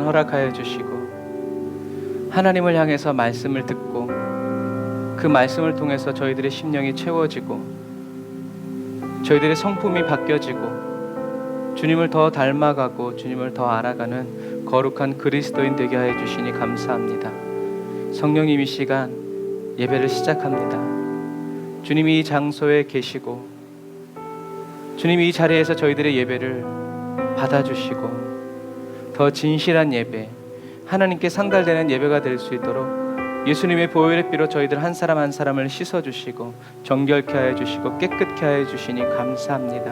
허락하여 주시고 하나님을 향해서 말씀을 듣고 그 말씀을 통해서 저희들의 심령이 채워지고 저희들의 성품이 바뀌어지고 주님을 더 닮아가고 주님을 더 알아가는 거룩한 그리스도인 되게 하여 주시니 감사합니다. 성령님, 이 시간 예배를 시작합니다. 주님이 이 장소에 계시고 주님이 이 자리에서 저희들의 예배를 받아주시고 더 진실한 예배, 하나님께 상달되는 예배가 될 수 있도록 예수님의 보혈의 피로 저희들 한 사람 한 사람을 씻어주시고 정결케 하여 주시고 깨끗케 하여 주시니 감사합니다.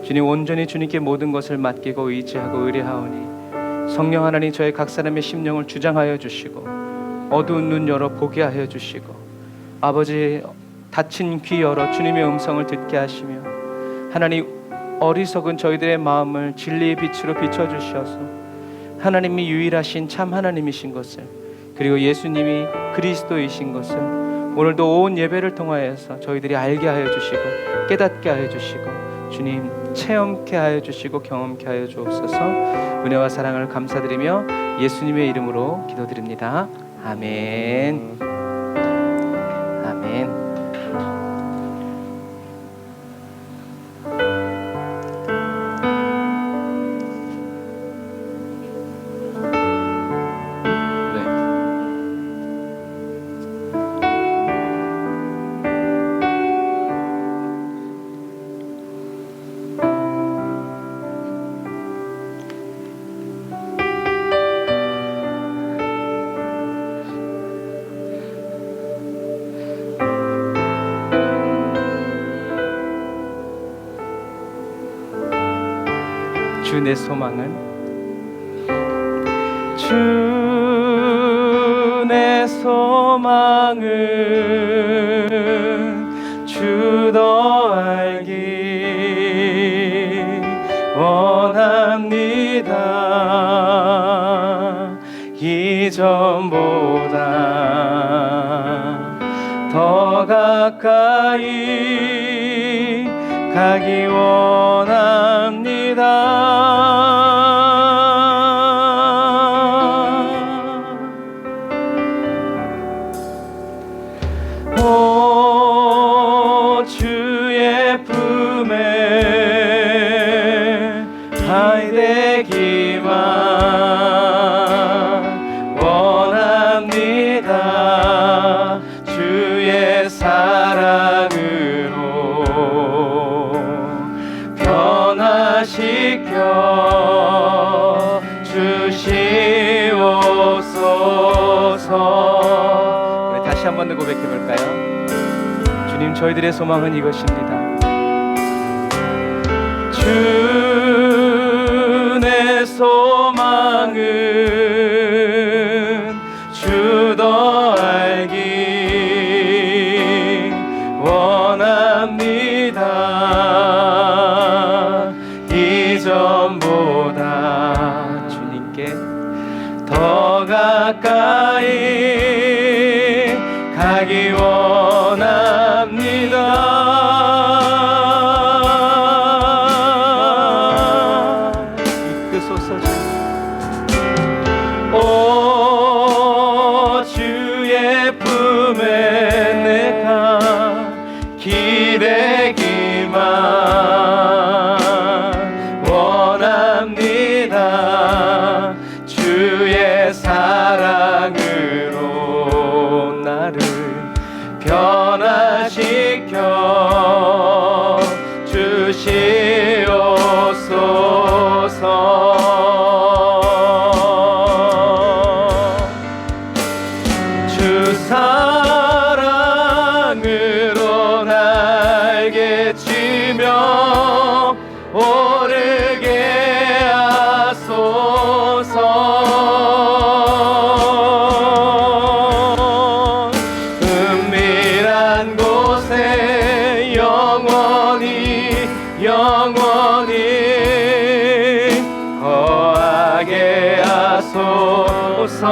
주님, 온전히 주님께 모든 것을 맡기고 의지하고 의뢰하오니 성령 하나님, 저희 각 사람의 심령을 주장하여 주시고 어두운 눈 열어 보게 하여 주시고 아버지, 닫힌 귀 열어 주님의 음성을 듣게 하시며 하나님, 어리석은 저희들의 마음을 진리의 빛으로 비춰주셔서 하나님이 유일하신 참 하나님이신 것을, 그리고 예수님이 그리스도이신 것을 오늘도 온 예배를 통하여서 저희들이 알게 하여 주시고 깨닫게 하여 주시고 주님 체험케 하여 주시고 경험케 하여 주옵소서. 은혜와 사랑을 감사드리며 예수님의 이름으로 기도드립니다. 아멘. 아멘. 주 내 소망은, 주 내 소망은 주 더 알기 원합니다. 이전보다 더 가까이 가기 원합니다. 오 주의 품에 아이 되기만 원합니다. 주의 사랑으로 변화시켜 주시옵소서. 우리 다시 한 번 더 고백해 볼까요? 주님, 저희들의 소망은 이것입니다. 주 내 소망은 주 더 알기 원합니다. 이전보다 주님께 더 가까이 가기 원합니다. 이끄소서. 오 주의 품에 내가 기대기만 원합니다. 주의 사랑으로 나를 변화시켜 주시옵소서. 주 사랑으로 날개 치며 오르게 하소서. 은밀한 곳에 영원히 거하게 하소서.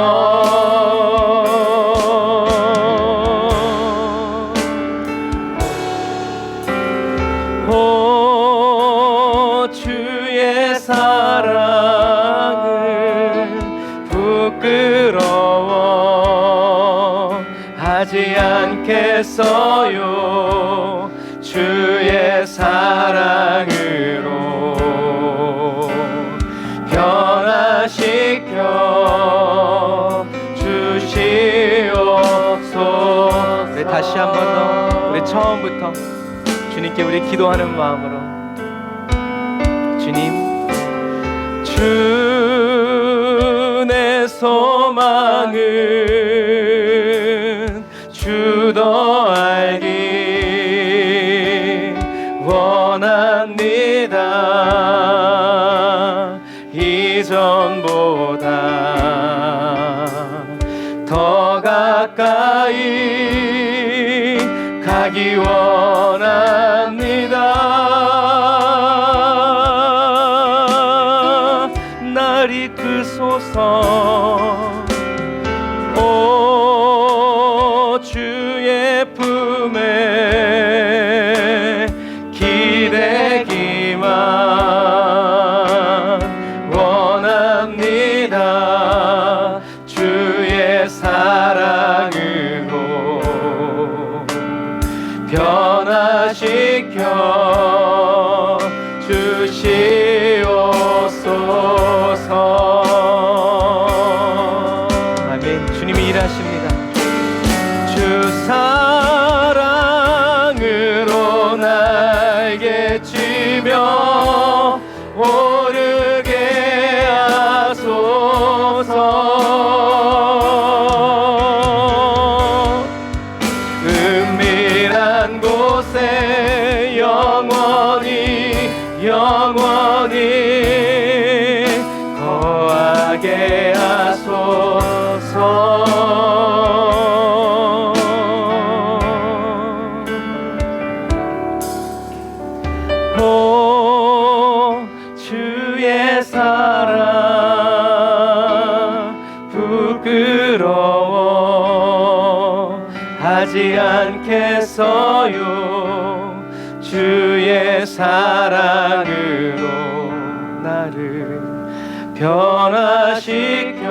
오 주의 사랑을 하지 않겠어요. 주의 사랑으로 변화시켜 주시옵소서. 우리 다시 한 번 더, 우리 처음부터 주님께 우리 기도하는 마음으로, 주님, 주 내 소망은 주 더 알기 원합니다. 이전보다 더 가까이 가기 원합니다. 날 이끄소서. 오 주의 품에 기대기만 원합니다. 주의 사랑으로 변화시켜 주시옵소서. 아멘. 주님이 일하십니다. 주 사랑으로 날개 치며 오르게 하소서. 은밀한 곳에 영원히 거하게 하소서. 오 주의 사랑 부끄러워 하지 않겠어요. 주의 사랑으로 나를 변화시켜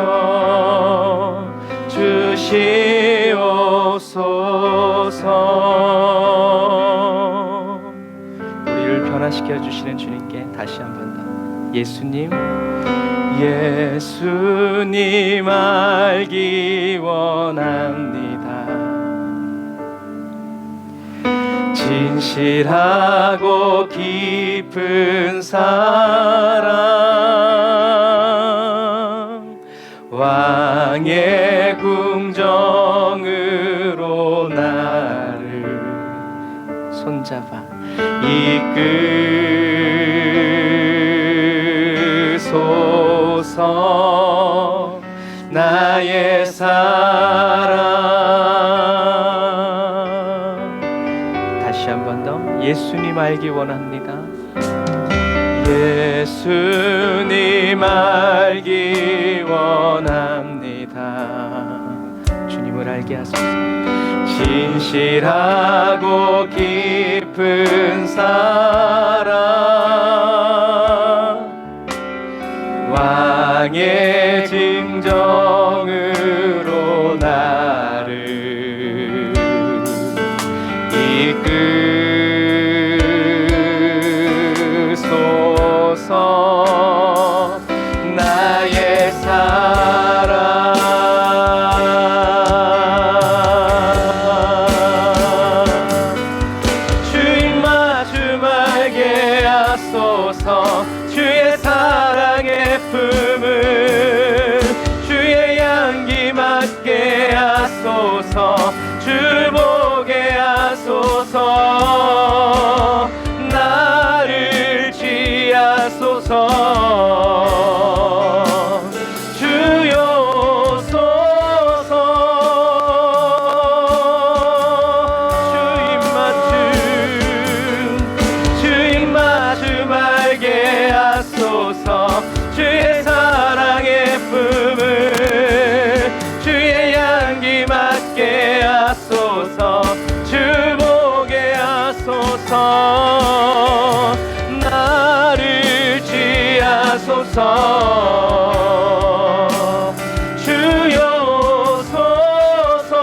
주시옵소서. 우리를 변화시켜 주시는 주님께 다시 한 번 더, 예수님, 예수님 알기 원합니다. 진실하고 깊은 사랑, 왕의 궁정으로 나를 손잡아 이끌소서. 나의 사랑, 다시 한 번 더, 예수님 알기 원합니다. 예수님 알기 원합니다. 주님을 알게 하소서. 진실하고 깊은 사랑, 왕의 증정으로 나를 이끌소서. 나의 사랑, 주인 마주 말게 하소서. 주의 사랑의 품을 주의 향기 맡게 하소서. 주를 보게 하소서. 나를 지하소서. 주여 소서. 주인 마주 말게 하소서. 주의 사랑의 품을 주의 향기 맡게 하소서. 주 보게 하소서. 나를 지하소서. 주여 소서.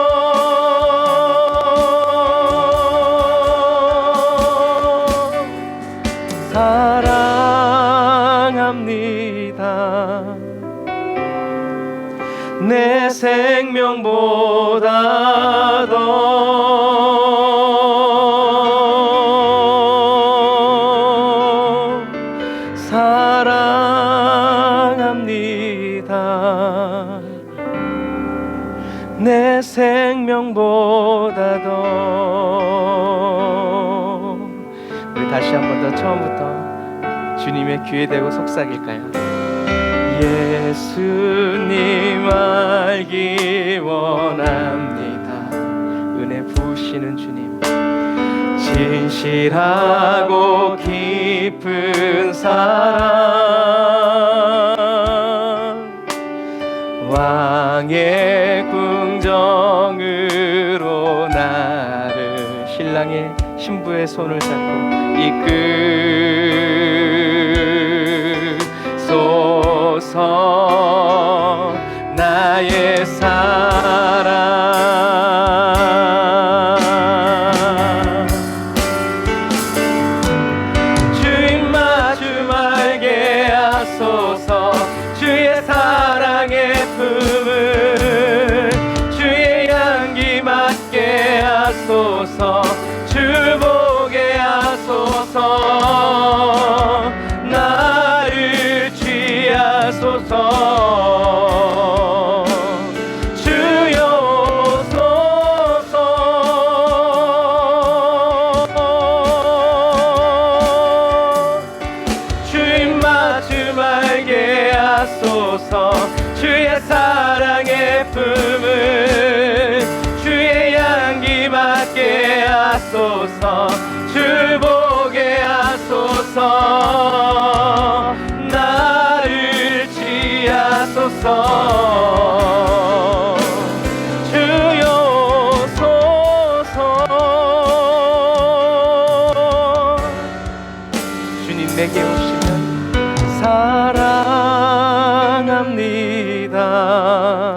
내 생명보다 더 사랑합니다. 내 생명보다 더. 우리 다시 한 번 더 처음부터 주님의 귀에 대고 속삭일까요? 예수님 알기 원합니다. 은혜 부으시는 주님, 진실하고 깊은 사랑, 왕의 궁정으로 나를 신랑의 신부의 손을 잡고 이끌소서 나의 사랑. 주님 마주 말게 하소서. 주의 사랑의 품을 주의 향기 맡게 하소서. 주 보게 하소서. 나를 취하소서. 주여 오소서. 주님 마주 말게 하소서. 주의 사랑의 품을 주의 향기 맡게 하소서. 주 보게 하소서. 나를 취하소서. 주여 오소서. 주님 내게 오시면 사랑합니다.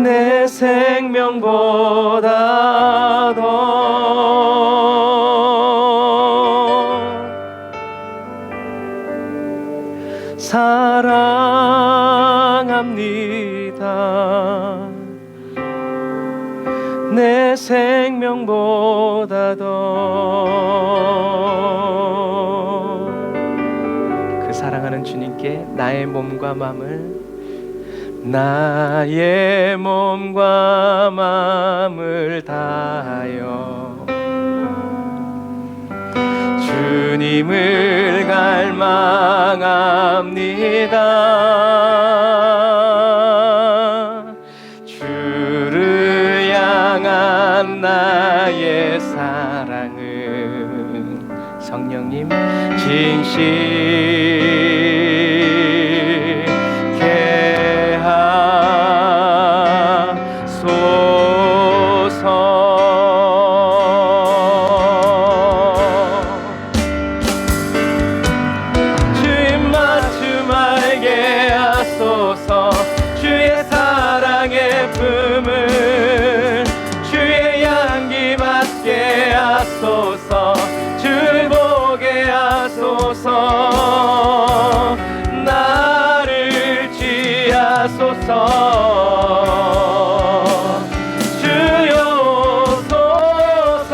내 생명보다 더 사랑합니다. 내 생명보다 더. 그 사랑하는 주님께 나의 몸과 마음을 다하여 주님을 갈망합니다. 주를 향한 나의 사랑은 성령님 진실케 하소서. 주님 마주 말게 하소서. 주의 사랑의 품을 주의 향기 맡게 하소서. 주를 보게 하소서. 나를 취하소서. 주여 오소서.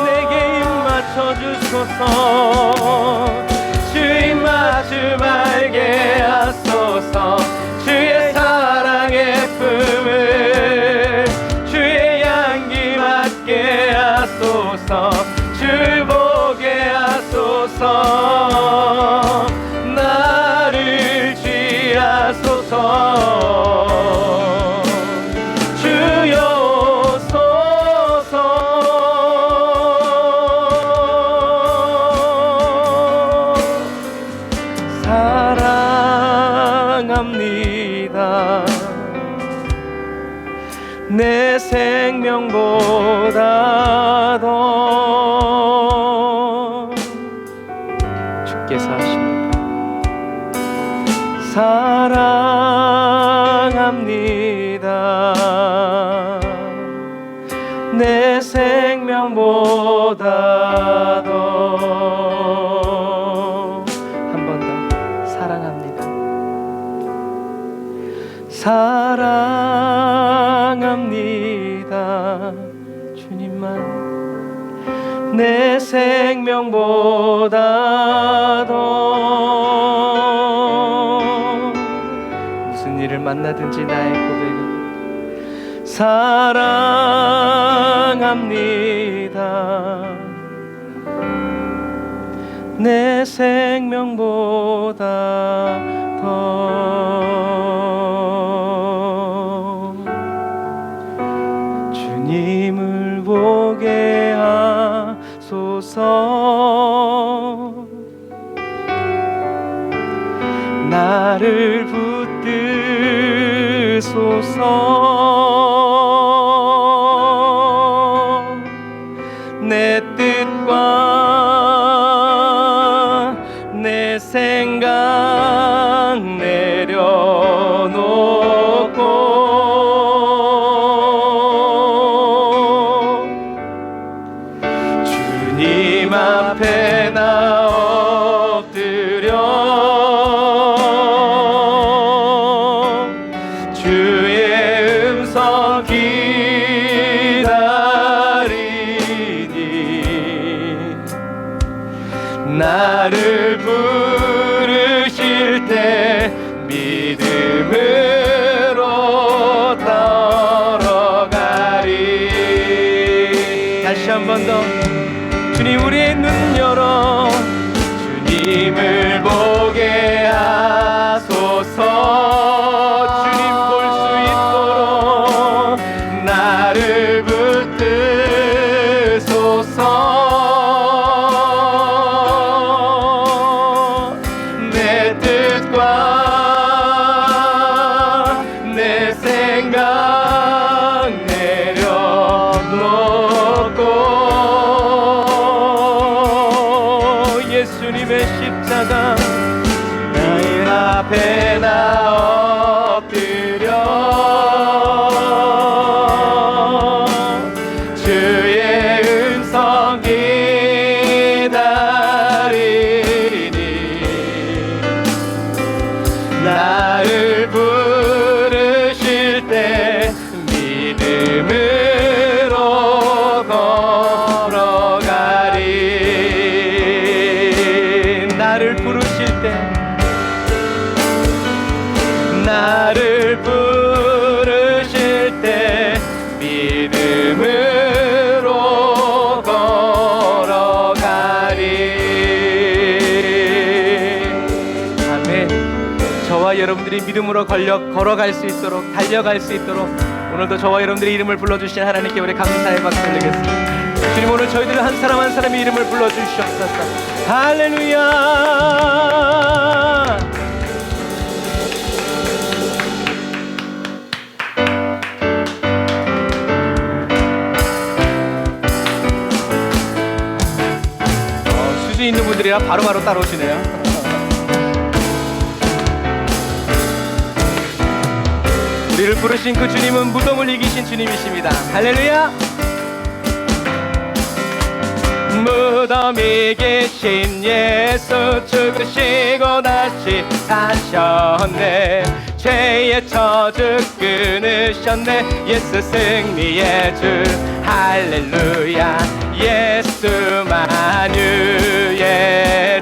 내게 입 맞춰주소서. 주님 마주 말게 하소서. 주의 사랑의 품을 주의 향기 맡게 하소서. 주 보게 하소서. 나를 취하소서. 주여 오소서. 사랑합니다. 내 생명보다 더 주께서 하십니다. 사랑합니다. 내 생명보다 더. 한 번 더 사랑합니다. 사랑합니다. 주님만 내 생명보다 더. 무슨 일을 만나든지 나의 고백은 사랑합니다. 내 생명보다 더. 주님을 보게 하소서. 나를 붙드소서. 내 뜻과 내 생각 내려놓고 주님 앞에 나 엎드려 주의 음성 기다리니 나를 부르실 때 믿음으로 따라가리. 다시 한 번 더. 주님 우리의 눈 열어 주님을 보게 하소서. 주님 볼 수 있도록 나를 붙드소서. 내 뜻과 내 생각 내려놓고 예수님의 십자가 나의 앞에 나 엎드려 주의 음성 기다리니 나를 부르실 때 믿음으로 걸어가리. 나를 부르실 때 나를 부르실 때 믿음으로 걸어가리. 아멘. 저와 여러분들이 믿음으로 걸어갈 수 있도록 달려갈 수 있도록 오늘도 저와 여러분들의 이름을 불러주신 하나님께 우리 감사의 박수 드리겠습니다. 주님 오늘 저희들 한 사람 한 사람의 이름을 불러주시옵소서. 할렐루야. 수준 있는 분들이라 바로바로 따라오시네요. 우리를 부르신 그 주님은 무덤을 이기신 주님이십니다. 할렐루야. 무덤이 계신 예수 죽으시고 다시 사셨네. 죄의 저주 끊으셨네. 예수 승리의 주 할렐루야. 예수 만유의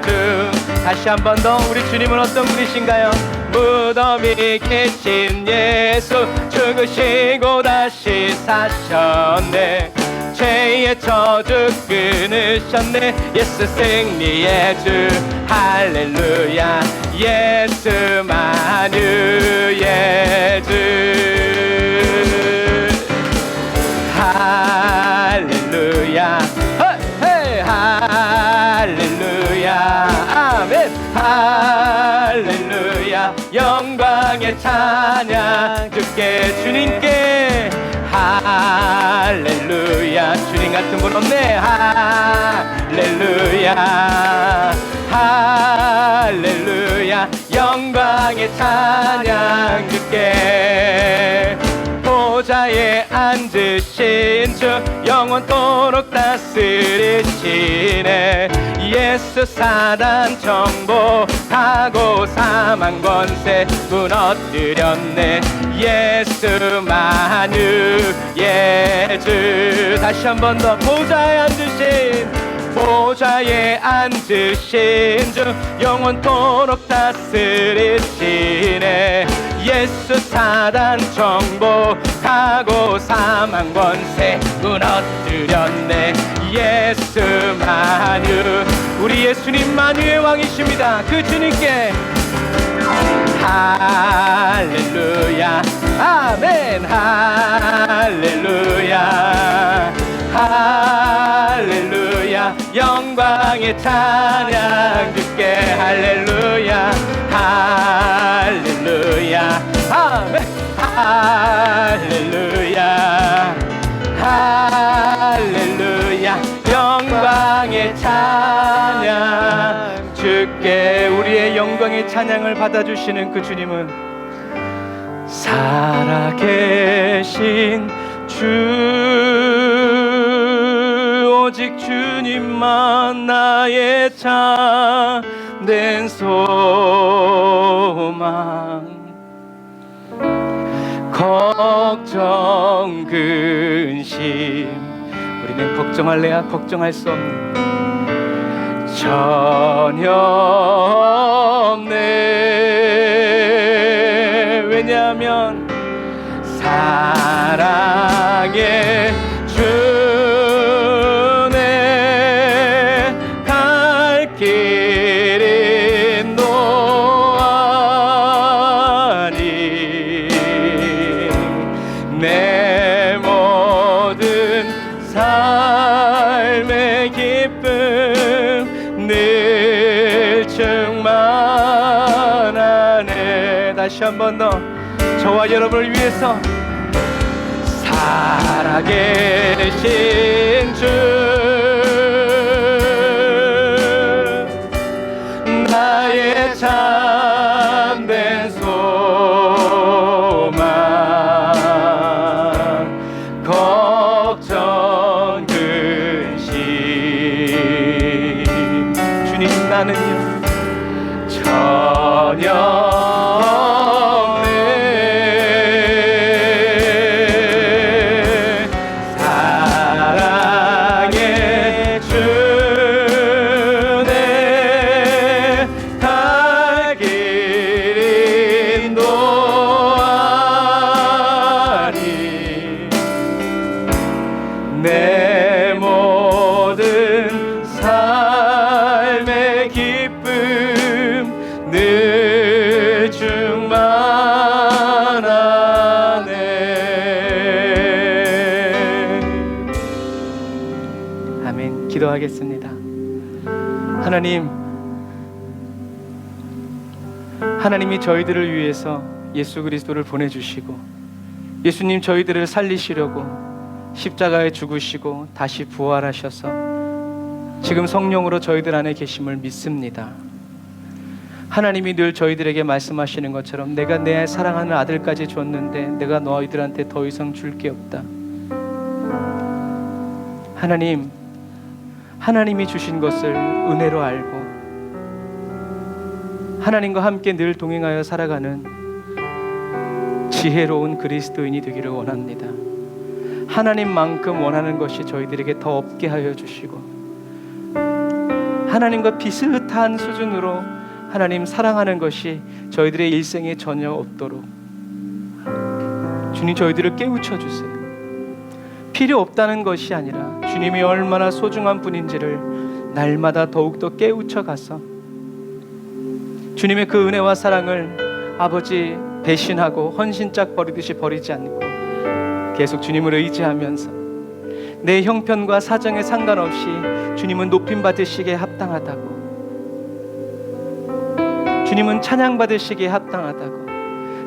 주. 다시 한 번 더. 우리 주님은 어떤 분이신가요? 무덤이 계신 예수 죽으시고 다시 사셨네. 죄의 저주 끊으셨네. 예수 승리의 주 할렐루야. 예수 만유의 주 할렐루야. 헤이 할렐루야. 아멘. 할렐루야. 영광의 찬양 주께 주님께 할렐루야. 주님 같은 분 없네. 할렐루야. 할렐루야. 영광의 찬양 주께. 보좌 보좌에 앉으신 주 영원토록 다스리시네. 예수 사단 정복하고 사망 권세 무너뜨렸네. 예수 만유의 주. 다시 한 번 더. 보좌에 앉으신 주 영원토록 다스리시네. 예수 사단 정복하고 사망 권세 무너뜨렸네. 예수 만유. 우리 예수님 만유의 왕이십니다. 그 주님께 할렐루야 아멘. 할렐루야 할렐루야 영광의 찬양 주께. 할렐루야 할렐루야 아멘. 할렐루야 할렐루야 영광의 찬양 주께. 우리의 영광의 찬양을 받아주시는 그 주님은 살아계신 주, 오직 주님만 나의 참된 소망. 걱정 근심 우리는 걱정할래야 걱정할 수 없는 전혀 없네. 왜냐하면 사랑의 주네. 갈 길이 노하니 내 모든 삶의 기쁨 늘 충만하네. 다시 한 번 더. 저와 여러분을 위해서 살아계신 주 나의 참된 소망. 걱정 근심 주님 나는요 전혀 내 모든 삶의 기쁨 늘 충만하네. 아멘. 기도하겠습니다. 하나님이 저희들을 위해서 예수 그리스도를 보내주시고 예수님 저희들을 살리시려고 십자가에 죽으시고 다시 부활하셔서 지금 성령으로 저희들 안에 계심을 믿습니다. 하나님이 늘 저희들에게 말씀하시는 것처럼 내가 내 사랑하는 아들까지 줬는데 내가 너희들한테 더 이상 줄 게 없다. 하나님이 주신 것을 은혜로 알고 하나님과 함께 늘 동행하여 살아가는 지혜로운 그리스도인이 되기를 원합니다. 하나님만큼 원하는 것이 저희들에게 더 없게 하여 주시고 하나님과 비슷한 수준으로 하나님 사랑하는 것이 저희들의 일생에 전혀 없도록 주님 저희들을 깨우쳐 주세요. 필요 없다는 것이 아니라 주님이 얼마나 소중한 분인지를 날마다 더욱더 깨우쳐 가서 주님의 그 은혜와 사랑을 아버지 배신하고 헌신짝 버리듯이 버리지 않고 계속 주님을 의지하면서 내 형편과 사정에 상관없이 주님은 높임 받으시기에 합당하다고, 주님은 찬양 받으시기에 합당하다고,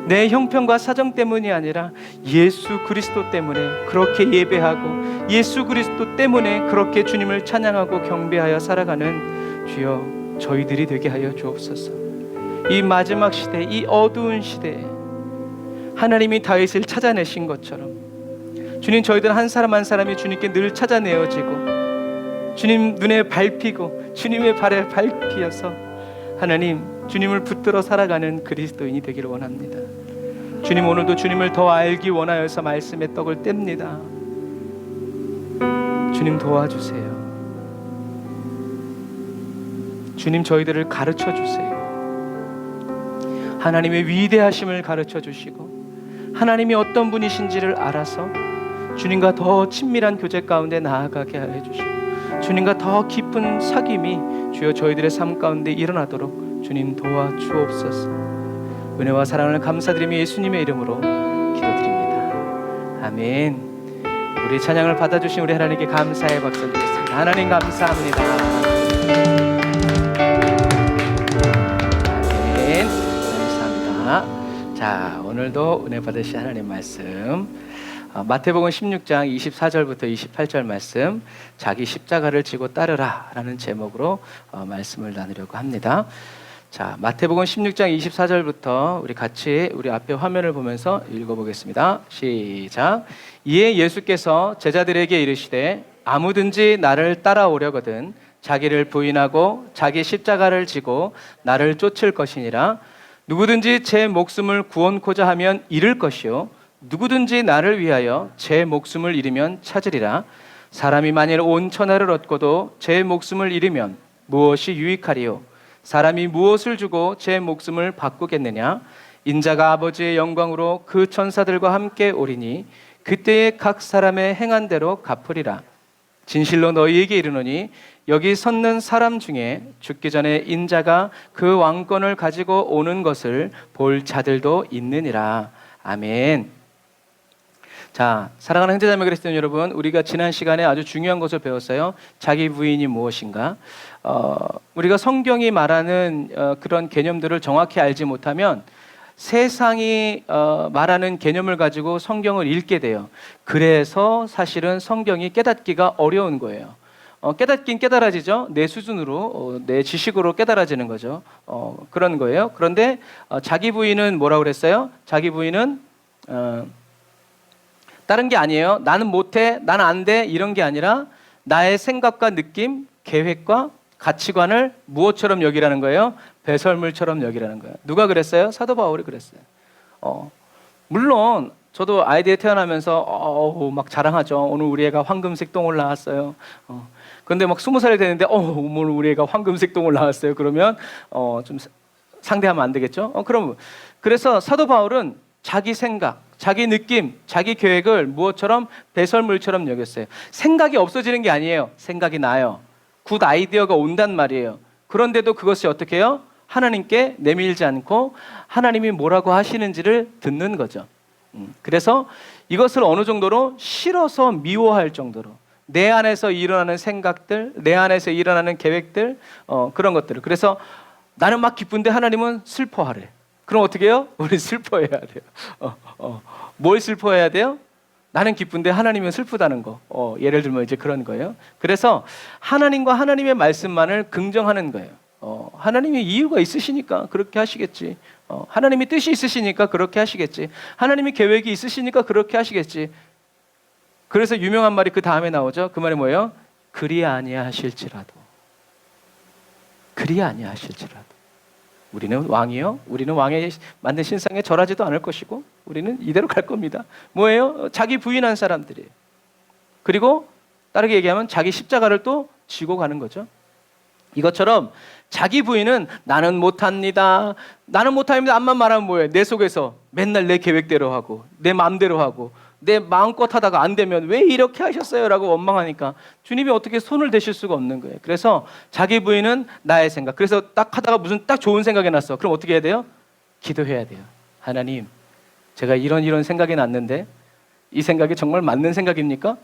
내 형편과 사정 때문이 아니라 예수 그리스도 때문에 그렇게 예배하고 예수 그리스도 때문에 그렇게 주님을 찬양하고 경배하여 살아가는 주여 저희들이 되게 하여 주옵소서. 이 마지막 시대, 이 어두운 시대에 하나님이 다윗을 찾아내신 것처럼 주님, 저희들 한 사람 한 사람이 주님께 늘 찾아내어지고 주님 눈에 밟히고 주님의 발에 밟히어서 하나님 주님을 붙들어 살아가는 그리스도인이 되기를 원합니다. 주님, 오늘도 주님을 더 알기 원하여서 말씀의 떡을 뗍니다. 주님, 도와주세요. 주님, 저희들을 가르쳐 주세요. 하나님의 위대하심을 가르쳐 주시고 하나님이 어떤 분이신지를 알아서 주님과 더 친밀한 교제 가운데 나아가게 하여 주시고 주님과 더 깊은 사귐이 주여 저희들의 삶 가운데 일어나도록 주님 도와주옵소서. 은혜와 사랑을 감사드리며 예수님의 이름으로 기도드립니다. 아멘. 우리 찬양을 받아주신 우리 하나님께 감사의 박수 드리겠습니다. 하나님 감사합니다. 아멘. 감사합니다. 자, 오늘도 은혜 받으신 하나님 말씀, 마태복음 16장 24절부터 28절 말씀, 자기 십자가를 지고 따르라 라는 제목으로 말씀을 나누려고 합니다. 자, 마태복음 16장 24절부터 우리 같이 우리 앞에 화면을 보면서 읽어보겠습니다. 시작. 이에 예수께서 제자들에게 이르시되 아무든지 나를 따라오려거든 자기를 부인하고 자기 십자가를 지고 나를 쫓을 것이니라. 누구든지 제 목숨을 구원코자 하면 잃을 것이요 누구든지 나를 위하여 제 목숨을 잃으면 찾으리라. 사람이 만일 온 천하를 얻고도 제 목숨을 잃으면 무엇이 유익하리요? 사람이 무엇을 주고 제 목숨을 바꾸겠느냐? 인자가 아버지의 영광으로 그 천사들과 함께 오리니 그때에 각 사람의 행한 대로 갚으리라. 진실로 너희에게 이르노니 여기 섰는 사람 중에 죽기 전에 인자가 그 왕권을 가지고 오는 것을 볼 자들도 있느니라. 아멘. 자, 사랑하는 형제자매 그리스도인 여러분, 우리가 지난 시간에 아주 중요한 것을 배웠어요. 자기 부인이 무엇인가? 우리가 성경이 말하는 그런 개념들을 정확히 알지 못하면 세상이 말하는 개념을 가지고 성경을 읽게 돼요. 그래서 사실은 성경이 깨닫기가 어려운 거예요. 깨닫긴 깨달아지죠. 내 수준으로, 내 지식으로 깨달아지는 거죠. 그런 거예요. 그런데 자기 부인은 뭐라고 그랬어요? 자기 부인은 다른 게 아니에요. 나는 못해, 나는 안 돼, 이런 게 아니라 나의 생각과 느낌, 계획과 가치관을 무엇처럼 여기라는 거예요? 배설물처럼 여기라는 거예요. 누가 그랬어요? 사도 바울이 그랬어요. 물론 저도 아이들이 태어나면서 막 자랑하죠. 오늘 우리 애가 황금색 똥을 낳았어요. 근데 막 20살이 되는데 오늘 우리 애가 황금색 똥을 낳았어요. 그러면 좀 상대하면 안 되겠죠? 그래서 사도 바울은 자기 생각, 자기 느낌, 자기 계획을 무엇처럼? 배설물처럼 여겼어요. 생각이 없어지는 게 아니에요. 생각이 나요. 굿 아이디어가 온단 말이에요. 그런데도 그것이 어떻게 해요? 하나님께 내밀지 않고 하나님이 뭐라고 하시는지를 듣는 거죠. 그래서 이것을 어느 정도로 싫어서 미워할 정도로 내 안에서 일어나는 생각들, 내 안에서 일어나는 계획들, 그런 것들을. 그래서 나는 막 기쁜데 하나님은 슬퍼하래. 그럼 어떻게 해요? 우리 슬퍼해야 돼요. 뭘 슬퍼해야 돼요? 나는 기쁜데 하나님은 슬프다는 거. 예를 들면 이제 그런 거예요. 그래서 하나님과 하나님의 말씀만을 긍정하는 거예요. 하나님이 이유가 있으시니까 그렇게 하시겠지. 하나님이 뜻이 있으시니까 그렇게 하시겠지. 하나님이 계획이 있으시니까 그렇게 하시겠지. 그래서 유명한 말이 그 다음에 나오죠. 그 말이 뭐예요? 그리 아니하실지라도. 그리 아니하실지라도. 우리는 왕이요. 우리는 왕의 만든 신상에 절하지도 않을 것이고 우리는 이대로 갈 겁니다. 뭐예요? 자기 부인한 사람들이에요. 그리고 다르게 얘기하면 자기 십자가를 또 지고 가는 거죠. 이것처럼 자기 부인은 나는 못합니다. 나는 못합니다. 암만 말하면 뭐예요? 내 속에서 맨날 내 계획대로 하고 내 마음대로 하고 내 마음껏 하다가 안 되면 왜 이렇게 하셨어요? 라고 원망하니까 주님이 어떻게 손을 대실 수가 없는 거예요. 그래서 자기 부인은 나의 생각. 그래서 딱 하다가 무슨 딱 좋은 생각이 났어. 그럼 어떻게 해야 돼요? 기도해야 돼요. 하나님, 제가 이런 생각이 났는데 이 생각이 정말 맞는 생각입니까?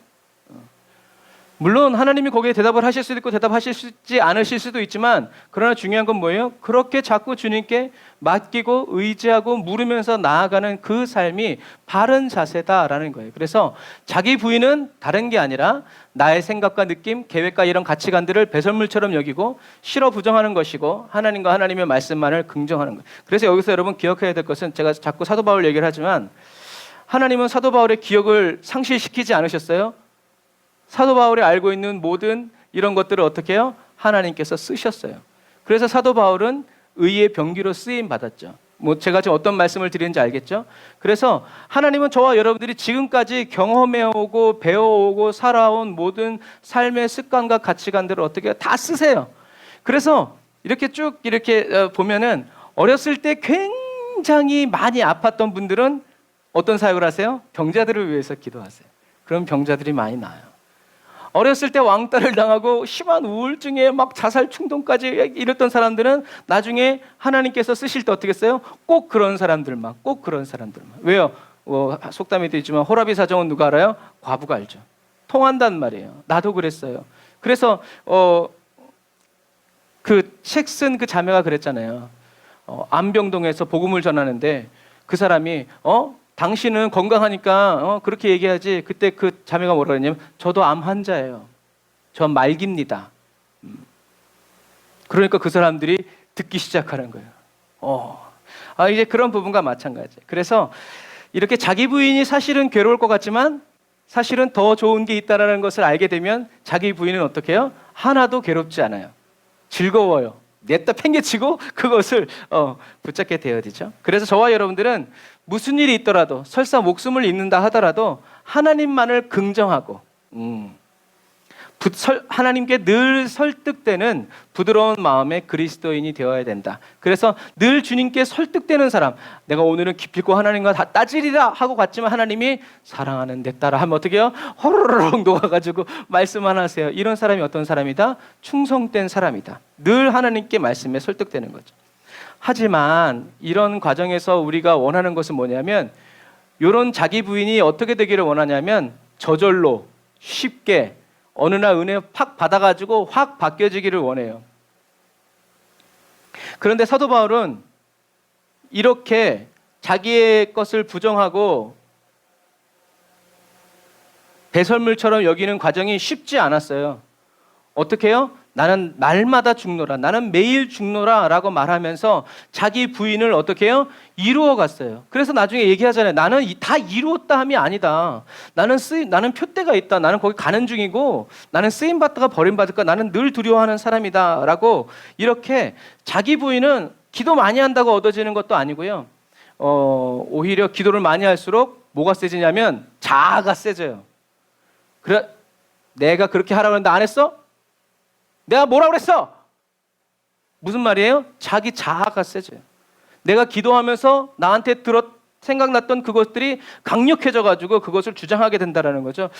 물론 하나님이 거기에 대답을 하실 수도 있고 대답하시지 않으실 수도 있지만 그러나 중요한 건 뭐예요? 그렇게 자꾸 주님께 맡기고 의지하고 물으면서 나아가는 그 삶이 바른 자세다라는 거예요. 그래서 자기 부인은 다른 게 아니라 나의 생각과 느낌, 계획과 이런 가치관들을 배설물처럼 여기고 싫어 부정하는 것이고 하나님과 하나님의 말씀만을 긍정하는 거예요. 그래서 여기서 여러분 기억해야 될 것은 제가 자꾸 사도 바울 얘기를 하지만 하나님은 사도 바울의 기억을 상실시키지 않으셨어요? 사도 바울이 알고 있는 모든 이런 것들을 어떻게 해요? 하나님께서 쓰셨어요. 그래서 사도 바울은 의의 병기로 쓰임 받았죠. 제가 지금 어떤 말씀을 드리는지 알겠죠? 그래서 하나님은 저와 여러분들이 지금까지 경험해오고 배워오고 살아온 모든 삶의 습관과 가치관들을 어떻게 해요? 다 쓰세요. 그래서 이렇게 쭉 이렇게 보면은 어렸을 때 굉장히 많이 아팠던 분들은 어떤 사역을 하세요? 병자들을 위해서 기도하세요. 그럼 병자들이 많이 나아요. 어렸을 때 왕따를 당하고 심한 우울증에 막 자살 충동까지 이랬던 사람들은 나중에 하나님께서 쓰실 때 어떻게 써요? 꼭 그런 사람들만. 왜요? 속담이 되지만 호라비 사정은 누가 알아요? 과부가 알죠. 통한단 말이에요. 나도 그랬어요. 그래서 그 책 쓴 그 자매가 그랬잖아요. 안병동에서 복음을 전하는데 그 사람이 당신은 건강하니까 그렇게 얘기하지. 그때 그 자매가 뭐라 그랬냐면 저도 암 환자예요. 전 말기입니다. 그러니까 그 사람들이 듣기 시작하는 거예요. 이제 그런 부분과 마찬가지. 그래서 이렇게 자기 부인이 사실은 괴로울 것 같지만 사실은 더 좋은 게 있다는 것을 알게 되면 자기 부인은 어떻게 해요? 하나도 괴롭지 않아요. 즐거워요. 냈다 팽개치고 그것을 붙잡게 되어지죠. 그래서 저와 여러분들은 무슨 일이 있더라도 설사 목숨을 잃는다 하더라도 하나님만을 긍정하고 하나님께 늘 설득되는 부드러운 마음의 그리스도인이 되어야 된다. 그래서 늘 주님께 설득되는 사람, 내가 오늘은 기필코 하나님과 다 따지리라 하고 갔지만 하나님이 사랑하는 내 딸아 하면 어떻게 해요? 호로록 녹아가지고 말씀 하나 하세요. 이런 사람이 어떤 사람이다? 충성된 사람이다. 늘 하나님께 말씀에 설득되는 거죠. 하지만 이런 과정에서 우리가 원하는 것은 뭐냐면 이런 자기 부인이 어떻게 되기를 원하냐면 저절로 쉽게 어느 날 은혜 팍 받아가지고 확 바뀌어지기를 원해요. 그런데 사도 바울은 이렇게 자기의 것을 부정하고 배설물처럼 여기는 과정이 쉽지 않았어요. 어떻게 해요? 나는 날마다 죽노라, 나는 매일 죽노라 라고 말하면서 자기 부인을 어떻게 해요? 이루어 갔어요. 그래서 나중에 얘기하잖아요. 나는 다 이루었다 함이 아니다. 나는 표대가 있다. 나는 거기 가는 중이고 나는 쓰임받다가 버림받을까. 나는 늘 두려워하는 사람이다 라고 이렇게 자기 부인은 기도 많이 한다고 얻어지는 것도 아니고요. 오히려 기도를 많이 할수록 뭐가 세지냐면 자아가 세져요. 그래, 내가 그렇게 하라고 했는데 안 했어? 내가 뭐라고 그랬어? 무슨 말이에요? 자기 자아가 세져요. 내가 기도하면서 나한테 생각났던 그것들이 강력해져가지고 그것을 주장하게 된다는 거죠.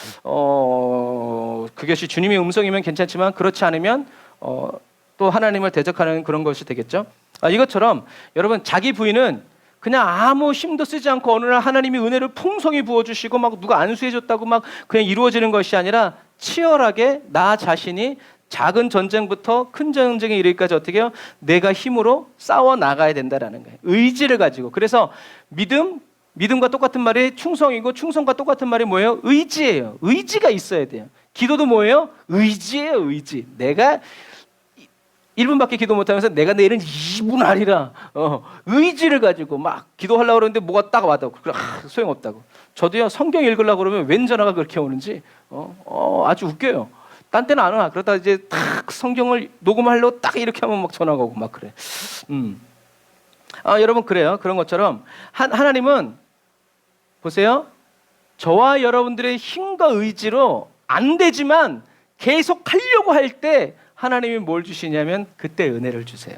그것이 주님의 음성이면 괜찮지만 그렇지 않으면 또 하나님을 대적하는 그런 것이 되겠죠. 이것처럼 여러분 자기 부인은 그냥 아무 힘도 쓰지 않고 어느 날 하나님이 은혜를 풍성히 부어주시고 막 누가 안수해줬다고 막 그냥 이루어지는 것이 아니라 치열하게 나 자신이 작은 전쟁부터 큰 전쟁에 이르기까지 어떻게 해요? 내가 힘으로 싸워 나가야 된다라는 거예요. 의지를 가지고. 그래서 믿음과 똑같은 말이 충성이고 충성과 똑같은 말이 뭐예요? 의지예요. 의지가 있어야 돼요. 기도도 뭐예요? 의지예요. 의지. 내가 1분밖에 기도 못하면서 내가 내일은 2분 하리라 의지를 가지고 막 기도하려고 그러는데 뭐가 딱 와도 소용없다고. 저도요 성경 읽으려고 그러면 웬 전화가 그렇게 오는지 아주 웃겨요. 딴 때는 안 와. 그러다 이제 딱 성경을 녹음하려고 딱 이렇게 하면 막 전화가 오고 막 그래. 여러분 그래요. 그런 것처럼 하나님은 보세요. 저와 여러분들의 힘과 의지로 안 되지만 계속 하려고 할 때 하나님이 뭘 주시냐면 그때 은혜를 주세요.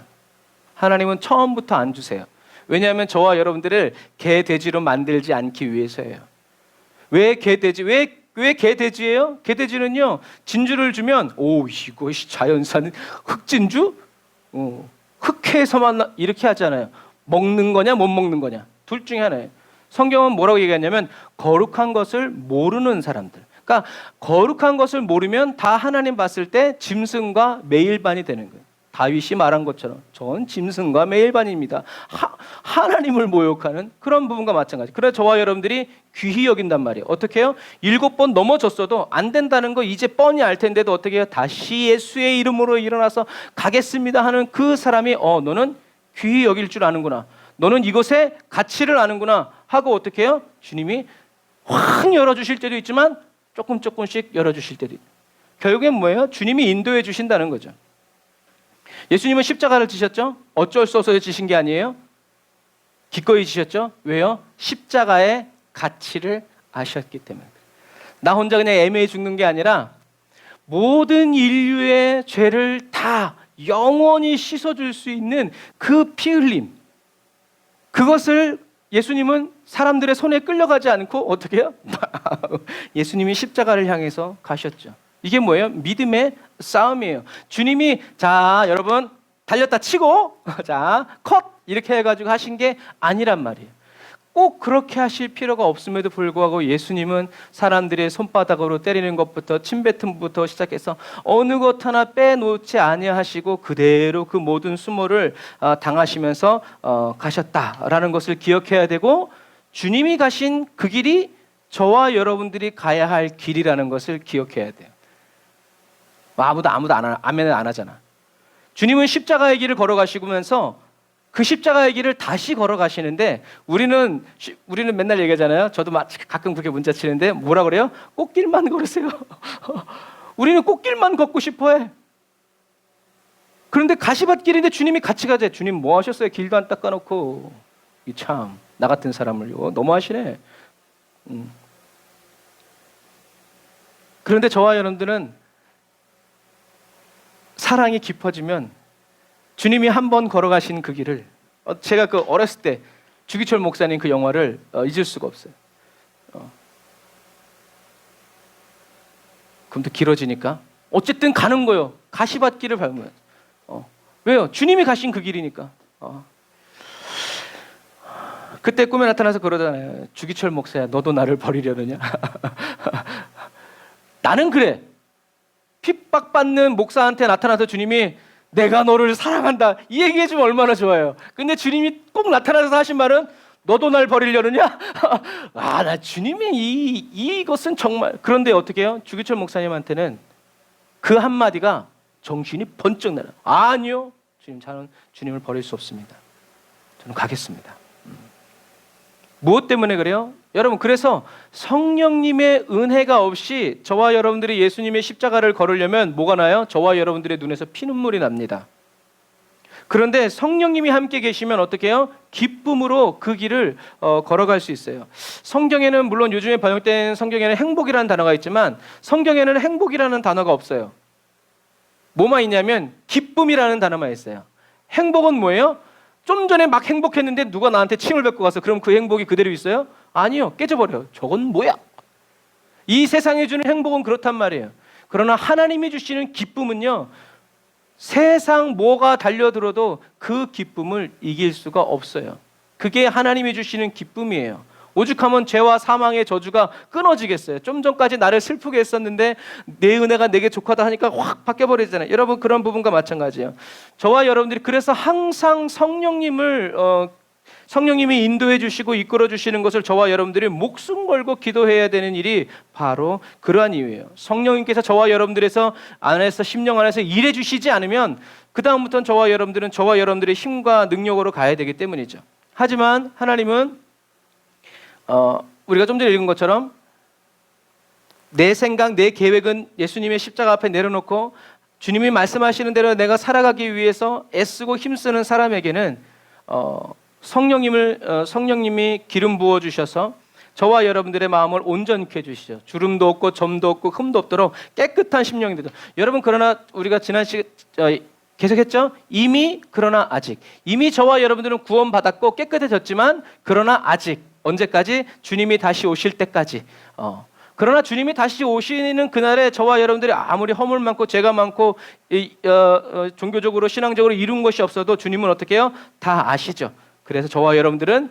하나님은 처음부터 안 주세요. 왜냐하면 저와 여러분들을 개, 돼지로 만들지 않기 위해서예요. 왜 개, 돼지? 왜 개돼지예요? 개돼지는요 진주를 주면 이것이 자연산 흑진주? 흑해서만 이렇게 하잖아요. 먹는 거냐 못 먹는 거냐 둘 중에 하나예요. 성경은 뭐라고 얘기하냐면 거룩한 것을 모르는 사람들. 그러니까 거룩한 것을 모르면 다 하나님 봤을 때 짐승과 매일반이 되는 거예요. 다윗이 말한 것처럼 전 짐승과 매일반입니다. 하나님을 모욕하는 그런 부분과 마찬가지. 그래서 저와 여러분들이 귀히 여긴단 말이에요. 어떻게 해요? 7번 넘어졌어도 안 된다는 거 이제 뻔히 알 텐데도 어떻게 해요? 다시 예수의 이름으로 일어나서 가겠습니다 하는 그 사람이 너는 귀히 여길 줄 아는구나. 너는 이것의 가치를 아는구나 하고 어떻게 해요? 주님이 확 열어주실 때도 있지만 조금씩 열어주실 때도 있고, 결국엔 뭐예요? 주님이 인도해 주신다는 거죠. 예수님은 십자가를 지셨죠? 어쩔 수 없어서 지신 게 아니에요. 기꺼이 지셨죠? 왜요? 십자가의 가치를 아셨기 때문에. 나 혼자 그냥 애매히 죽는 게 아니라 모든 인류의 죄를 다 영원히 씻어줄 수 있는 그 피 흘림, 그것을 예수님은 사람들의 손에 끌려가지 않고 어떻게 해요? 예수님이 십자가를 향해서 가셨죠. 이게 뭐예요? 믿음의 싸움이에요. 주님이 자 여러분 달렸다 치고 자 컷 이렇게 해가지고 하신 게 아니란 말이에요. 꼭 그렇게 하실 필요가 없음에도 불구하고 예수님은 사람들의 손바닥으로 때리는 것부터 침뱉음부터 시작해서 어느 것 하나 빼놓지 아니하시고 그대로 그 모든 수모를 당하시면서 가셨다라는 것을 기억해야 되고, 주님이 가신 그 길이 저와 여러분들이 가야 할 길이라는 것을 기억해야 돼요. 아무도 아멘을 안 하잖아. 주님은 십자가의 길을 걸어가시면서 그 십자가의 길을 다시 걸어가시는데 우리는 맨날 얘기하잖아요. 저도 가끔 그렇게 문자 치는데 뭐라 그래요? 꽃길만 걸으세요. 우리는 꽃길만 걷고 싶어해. 그런데 가시밭길인데 주님이 같이 가재. 주님 뭐 하셨어요? 길도 안 닦아놓고. 이 참 나 같은 사람을요. 너무하시네. 그런데 저와 여러분들은 사랑이 깊어지면 주님이 한 번 걸어가신 그 길을, 제가 그 어렸을 때 주기철 목사님 그 영화를 잊을 수가 없어요. 그럼 또 길어지니까 어쨌든 가는 거예요. 가시밭길을 밟으면. 왜요? 주님이 가신 그 길이니까. 그때 꿈에 나타나서 그러잖아요. 주기철 목사야, 너도 나를 버리려느냐? 나는 그래. 핍박받는 목사한테 나타나서 주님이 내가 너를 사랑한다 이 얘기해주면 얼마나 좋아요. 근데 주님이 꼭 나타나서 하신 말은 너도 날 버리려느냐? 나 주님의 이것은 정말. 그런데 어떻게 해요? 주기철 목사님한테는 그 한마디가 정신이 번쩍 나요. 아니요, 주님, 저는 주님을 버릴 수 없습니다. 저는 가겠습니다. 무엇 때문에 그래요? 여러분, 그래서 성령님의 은혜가 없이 저와 여러분들이 예수님의 십자가를 걸으려면 뭐가 나요? 저와 여러분들의 눈에서 피눈물이 납니다. 그런데 성령님이 함께 계시면 어떻게 해요? 기쁨으로 그 길을 걸어갈 수 있어요. 성경에는 물론 요즘에 번역된 성경에는 행복이라는 단어가 있지만 성경에는 행복이라는 단어가 없어요. 뭐만 있냐면 기쁨이라는 단어만 있어요. 행복은 뭐예요? 좀 전에 막 행복했는데 누가 나한테 침을 뱉고 가서 그럼 그 행복이 그대로 있어요? 아니요, 깨져버려요. 저건 뭐야? 이 세상에 주는 행복은 그렇단 말이에요. 그러나 하나님이 주시는 기쁨은요, 세상 뭐가 달려들어도 그 기쁨을 이길 수가 없어요. 그게 하나님이 주시는 기쁨이에요. 오죽하면 죄와 사망의 저주가 끊어지겠어요. 좀 전까지 나를 슬프게 했었는데 내 은혜가 내게 족하다 하니까 확 바뀌어버리잖아요. 여러분, 그런 부분과 마찬가지예요. 저와 여러분들이 그래서 항상 성령님이 인도해 주시고 이끌어 주시는 것을 저와 여러분들이 목숨 걸고 기도해야 되는 일이 바로 그러한 이유예요. 성령님께서 저와 여러분들에서 안에서 심령 안에서 일해 주시지 않으면 그 다음부터는 저와 여러분들의 힘과 능력으로 가야 되기 때문이죠. 하지만 하나님은 우리가 좀 전에 읽은 것처럼 내 생각, 내 계획은 예수님의 십자가 앞에 내려놓고 주님이 말씀하시는 대로 내가 살아가기 위해서 애쓰고 힘쓰는 사람에게는 성령님이 기름 부어 주셔서 저와 여러분들의 마음을 온전케 해주시죠. 주름도 없고 점도 없고 흠도 없도록 깨끗한 심령이 되죠. 여러분, 그러나 우리가 지난 시간 계속했죠? 그러나 아직. 이미 저와 여러분들은 구원받았고 깨끗해졌지만 그러나 아직. 언제까지? 주님이 다시 오실 때까지. 그러나 주님이 다시 오시는 그날에 저와 여러분들이 아무리 허물 많고 죄가 많고 종교적으로 신앙적으로 이룬 것이 없어도 주님은 어떻게 해요? 다 아시죠. 그래서 저와 여러분들은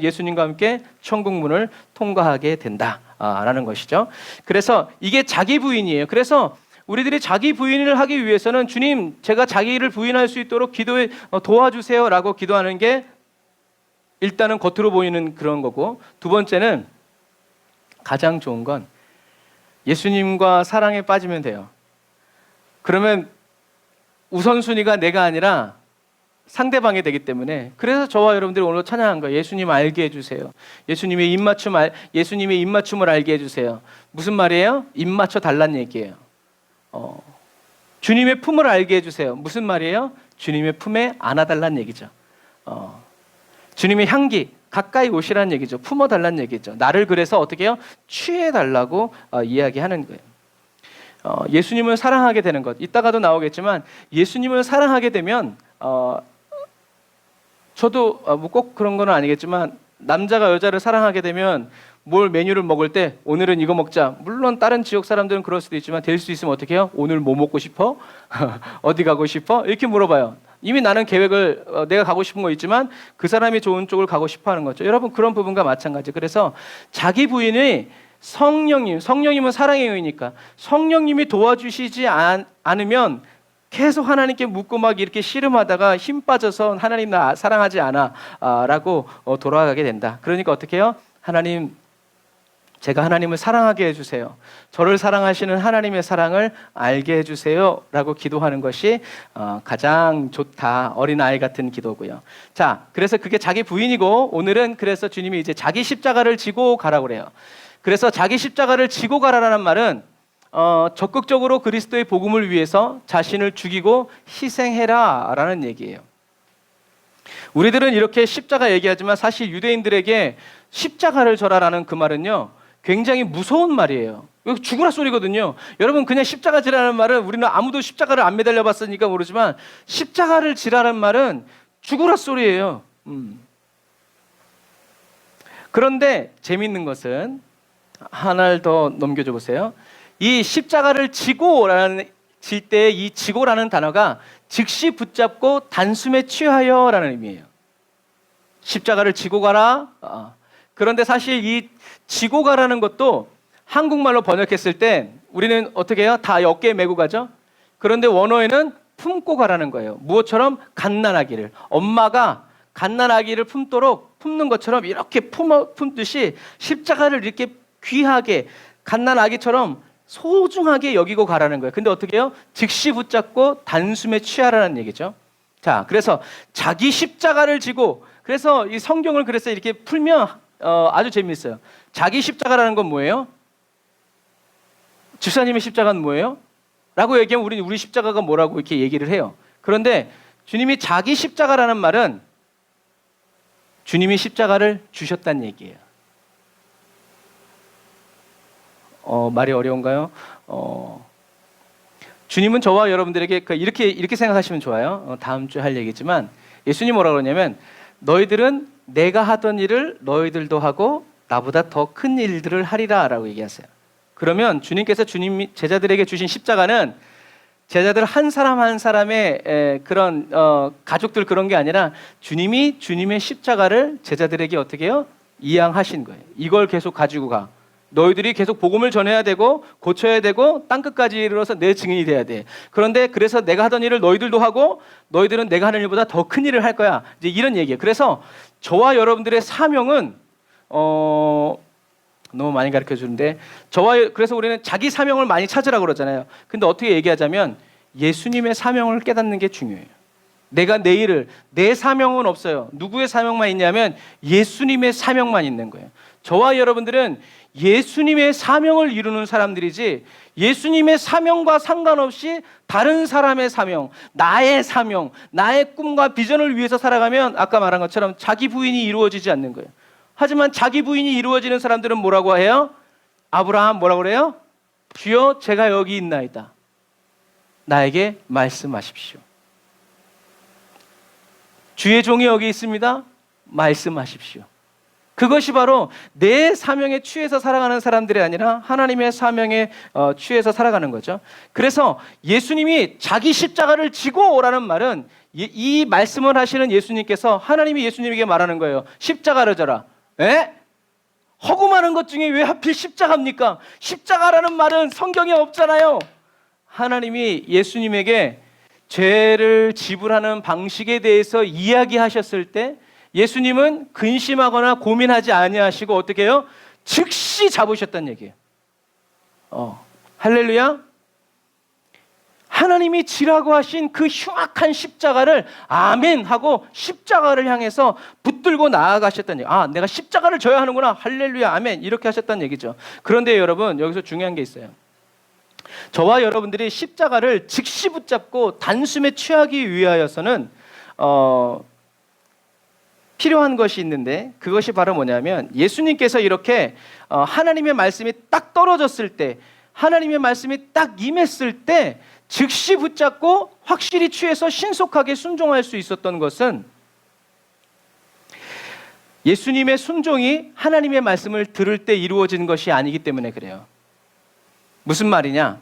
예수님과 함께 천국문을 통과하게 된다라는 것이죠. 그래서 이게 자기 부인이에요. 그래서 우리들이 자기 부인을 하기 위해서는 주님, 제가 자기를 부인할 수 있도록 기도에 도와주세요라고 기도하는 게 일단은 겉으로 보이는 그런 거고, 두 번째는 가장 좋은 건 예수님과 사랑에 빠지면 돼요. 그러면 우선순위가 내가 아니라 상대방이 되기 때문에 그래서 저와 여러분들이 오늘 찬양한 거예요. 예수님 알게 해주세요. 예수님의 입맞춤을 알게 해주세요. 무슨 말이에요? 입맞춰 달란 얘기예요. 주님의 품을 알게 해주세요. 무슨 말이에요? 주님의 품에 안아달란 얘기죠. 주님의 향기 가까이 오시라는 얘기죠. 품어달란 얘기죠. 나를 그래서 어떻게 해요? 취해달라고 이야기하는 거예요. 예수님을 사랑하게 되는 것, 이따가도 나오겠지만 예수님을 사랑하게 되면 저도 뭐 꼭 그런 건 아니겠지만 남자가 여자를 사랑하게 되면 뭘 메뉴를 먹을 때 오늘은 이거 먹자. 물론 다른 지역 사람들은 그럴 수도 있지만 될 수 있으면 어떻게 해요? 오늘 뭐 먹고 싶어? 어디 가고 싶어? 이렇게 물어봐요. 이미 나는 계획을 내가 가고 싶은 거 있지만 그 사람이 좋은 쪽을 가고 싶어 하는 거죠. 여러분 그런 부분과 마찬가지. 그래서 자기 부인이 성령님은 사랑의 영이니까 성령님이 도와주시지 않으면 계속 하나님께 묻고 막 이렇게 씨름하다가 힘 빠져서 하나님 나 사랑하지 않아 라고 돌아가게 된다. 그러니까 어떻게 해요? 하나님, 제가 하나님을 사랑하게 해주세요. 저를 사랑하시는 하나님의 사랑을 알게 해주세요 라고 기도하는 것이 가장 좋다. 어린아이 같은 기도고요. 자, 그래서 그게 자기 부인이고 오늘은 그래서 주님이 이제 자기 십자가를 지고 가라고 그래요. 그래서 자기 십자가를 지고 가라라는 말은 적극적으로 그리스도의 복음을 위해서 자신을 죽이고 희생해라 라는 얘기예요. 우리들은 이렇게 십자가 얘기하지만 사실 유대인들에게 십자가를 져라라는 그 말은요 굉장히 무서운 말이에요. 이거 죽으라 소리거든요. 여러분 그냥 십자가 지라는 말은 우리는 아무도 십자가를 안 매달려 봤으니까 모르지만 십자가를 지라는 말은 죽으라 소리예요. 그런데 재밌는 것은 하나를 더 넘겨줘 보세요. 이 십자가를 지고라는 질 때 이 지고라는 단어가 즉시 붙잡고 단숨에 취하여라는 의미예요. 십자가를 지고 가라. 그런데 사실 이 지고 가라는 것도 한국말로 번역했을 때 우리는 어떻게 해요? 다 어깨에 메고 가죠. 그런데 원어에는 품고 가라는 거예요. 무엇처럼? 갓난아기를. 엄마가 갓난아기를 품는 것처럼 이렇게 품듯이 십자가를 이렇게 귀하게 갓난아기처럼 소중하게 여기고 가라는 거예요. 근데 어떻게 해요? 즉시 붙잡고 단숨에 취하라는 얘기죠. 자, 그래서 자기 십자가를 지고 그래서 이 성경을 그래서 이렇게 풀면 아주 재미있어요. 자기 십자가라는 건 뭐예요? 집사님의 십자가는 뭐예요? 라고 얘기하면 우리는 우리 십자가가 뭐라고 이렇게 얘기를 해요. 그런데 주님이 자기 십자가라는 말은 주님이 십자가를 주셨다는 얘기예요. 말이 어려운가요? 주님은 저와 여러분들에게 이렇게 생각하시면 좋아요. 다음 주에 할 얘기지만 예수님 뭐라고 그러냐면 너희들은 내가 하던 일을 너희들도 하고 나보다 더 큰 일들을 하리라 라고 얘기하세요. 그러면 주님께서 주님 제자들에게 주신 십자가는 제자들 한 사람 한 사람의 그런 가족들 그런 게 아니라 주님이 주님의 십자가를 제자들에게 어떻게 해요? 이양하신 거예요. 이걸 계속 가지고 가. 너희들이 계속 복음을 전해야 되고 고쳐야 되고 땅끝까지 이르러서 내 증인이 돼야 돼. 그런데 그래서 내가 하던 일을 너희들도 하고 너희들은 내가 하는 일보다 더 큰 일을 할 거야. 이제 이런 얘기예요. 그래서 저와 여러분들의 사명은 너무 많이 가르쳐 주는데 그래서 우리는 자기 사명을 많이 찾으라고 그러잖아요. 근데 어떻게 얘기하자면 예수님의 사명을 깨닫는 게 중요해요. 내가 내 사명은 없어요. 누구의 사명만 있냐면 예수님의 사명만 있는 거예요. 저와 여러분들은 예수님의 사명을 이루는 사람들이지 예수님의 사명과 상관없이 다른 사람의 사명, 나의 사명, 나의 꿈과 비전을 위해서 살아가면 아까 말한 것처럼 자기 부인이 이루어지지 않는 거예요. 하지만 자기 부인이 이루어지는 사람들은 뭐라고 해요? 아브라함 뭐라고 그래요? 주여 제가 여기 있나이다. 나에게 말씀하십시오. 주의 종이 여기 있습니다. 말씀하십시오. 그것이 바로 내 사명에 취해서 살아가는 사람들이 아니라 하나님의 사명에 취해서 살아가는 거죠. 그래서 예수님이 자기 십자가를 지고 오라는 말은 이 말씀을 하시는 예수님께서 하나님이 예수님에게 말하는 거예요. 십자가를 져라. 에? 허구 많은 것 중에 왜 하필 십자가입니까? 십자가라는 말은 성경에 없잖아요. 하나님이 예수님에게 죄를 지불하는 방식에 대해서 이야기하셨을 때 예수님은 근심하거나 고민하지 아니하시고 어떻게 해요? 즉시 잡으셨다는 얘기예요. 할렐루야. 하나님이 지라고 하신 그 흉악한 십자가를 아멘 하고 십자가를 향해서 붙들고 나아가셨다는 얘기. 아, 내가 십자가를 져야 하는구나. 할렐루야, 아멘. 이렇게 하셨다는 얘기죠. 그런데 여러분, 여기서 중요한 게 있어요. 저와 여러분들이 십자가를 즉시 붙잡고 단숨에 취하기 위하여서는 필요한 것이 있는데, 그것이 바로 뭐냐면 예수님께서 이렇게 하나님의 말씀이 딱 떨어졌을 때, 하나님의 말씀이 딱 임했을 때 즉시 붙잡고 확실히 취해서 신속하게 순종할 수 있었던 것은 예수님의 순종이 하나님의 말씀을 들을 때 이루어진 것이 아니기 때문에 그래요. 무슨 말이냐?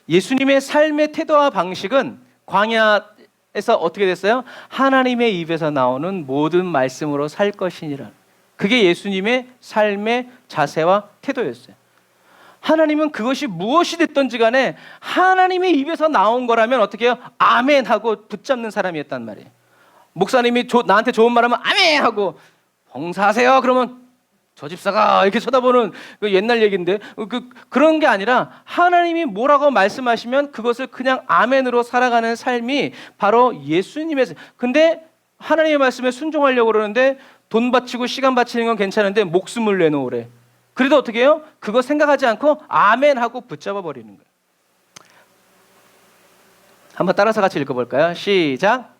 예수님의 삶의 태도와 방식은 광야에서 어떻게 됐어요? 하나님의 입에서 나오는 모든 말씀으로 살 것이니라. 그게 예수님의 삶의 자세와 태도였어요. 하나님은 그것이 무엇이 됐든지 간에 하나님의 입에서 나온 거라면 어떻게 해요? 아멘 하고 붙잡는 사람이었단 말이에요. 목사님이 나한테 좋은 말 하면 아멘 하고 봉사하세요 그러면 저 집사가 이렇게 쳐다보는 그 옛날 얘기인데 그런 게 아니라 하나님이 뭐라고 말씀하시면 그것을 그냥 아멘으로 살아가는 삶이 바로 예수님의. 근데 하나님의 말씀에 순종하려고 그러는데 돈 바치고 시간 바치는 건 괜찮은데 목숨을 내놓으래. 그래도 어떻게 해요? 그거 생각하지 않고 아멘 하고 붙잡아 버리는 거예요. 한번 따라서 같이 읽어볼까요? 시작.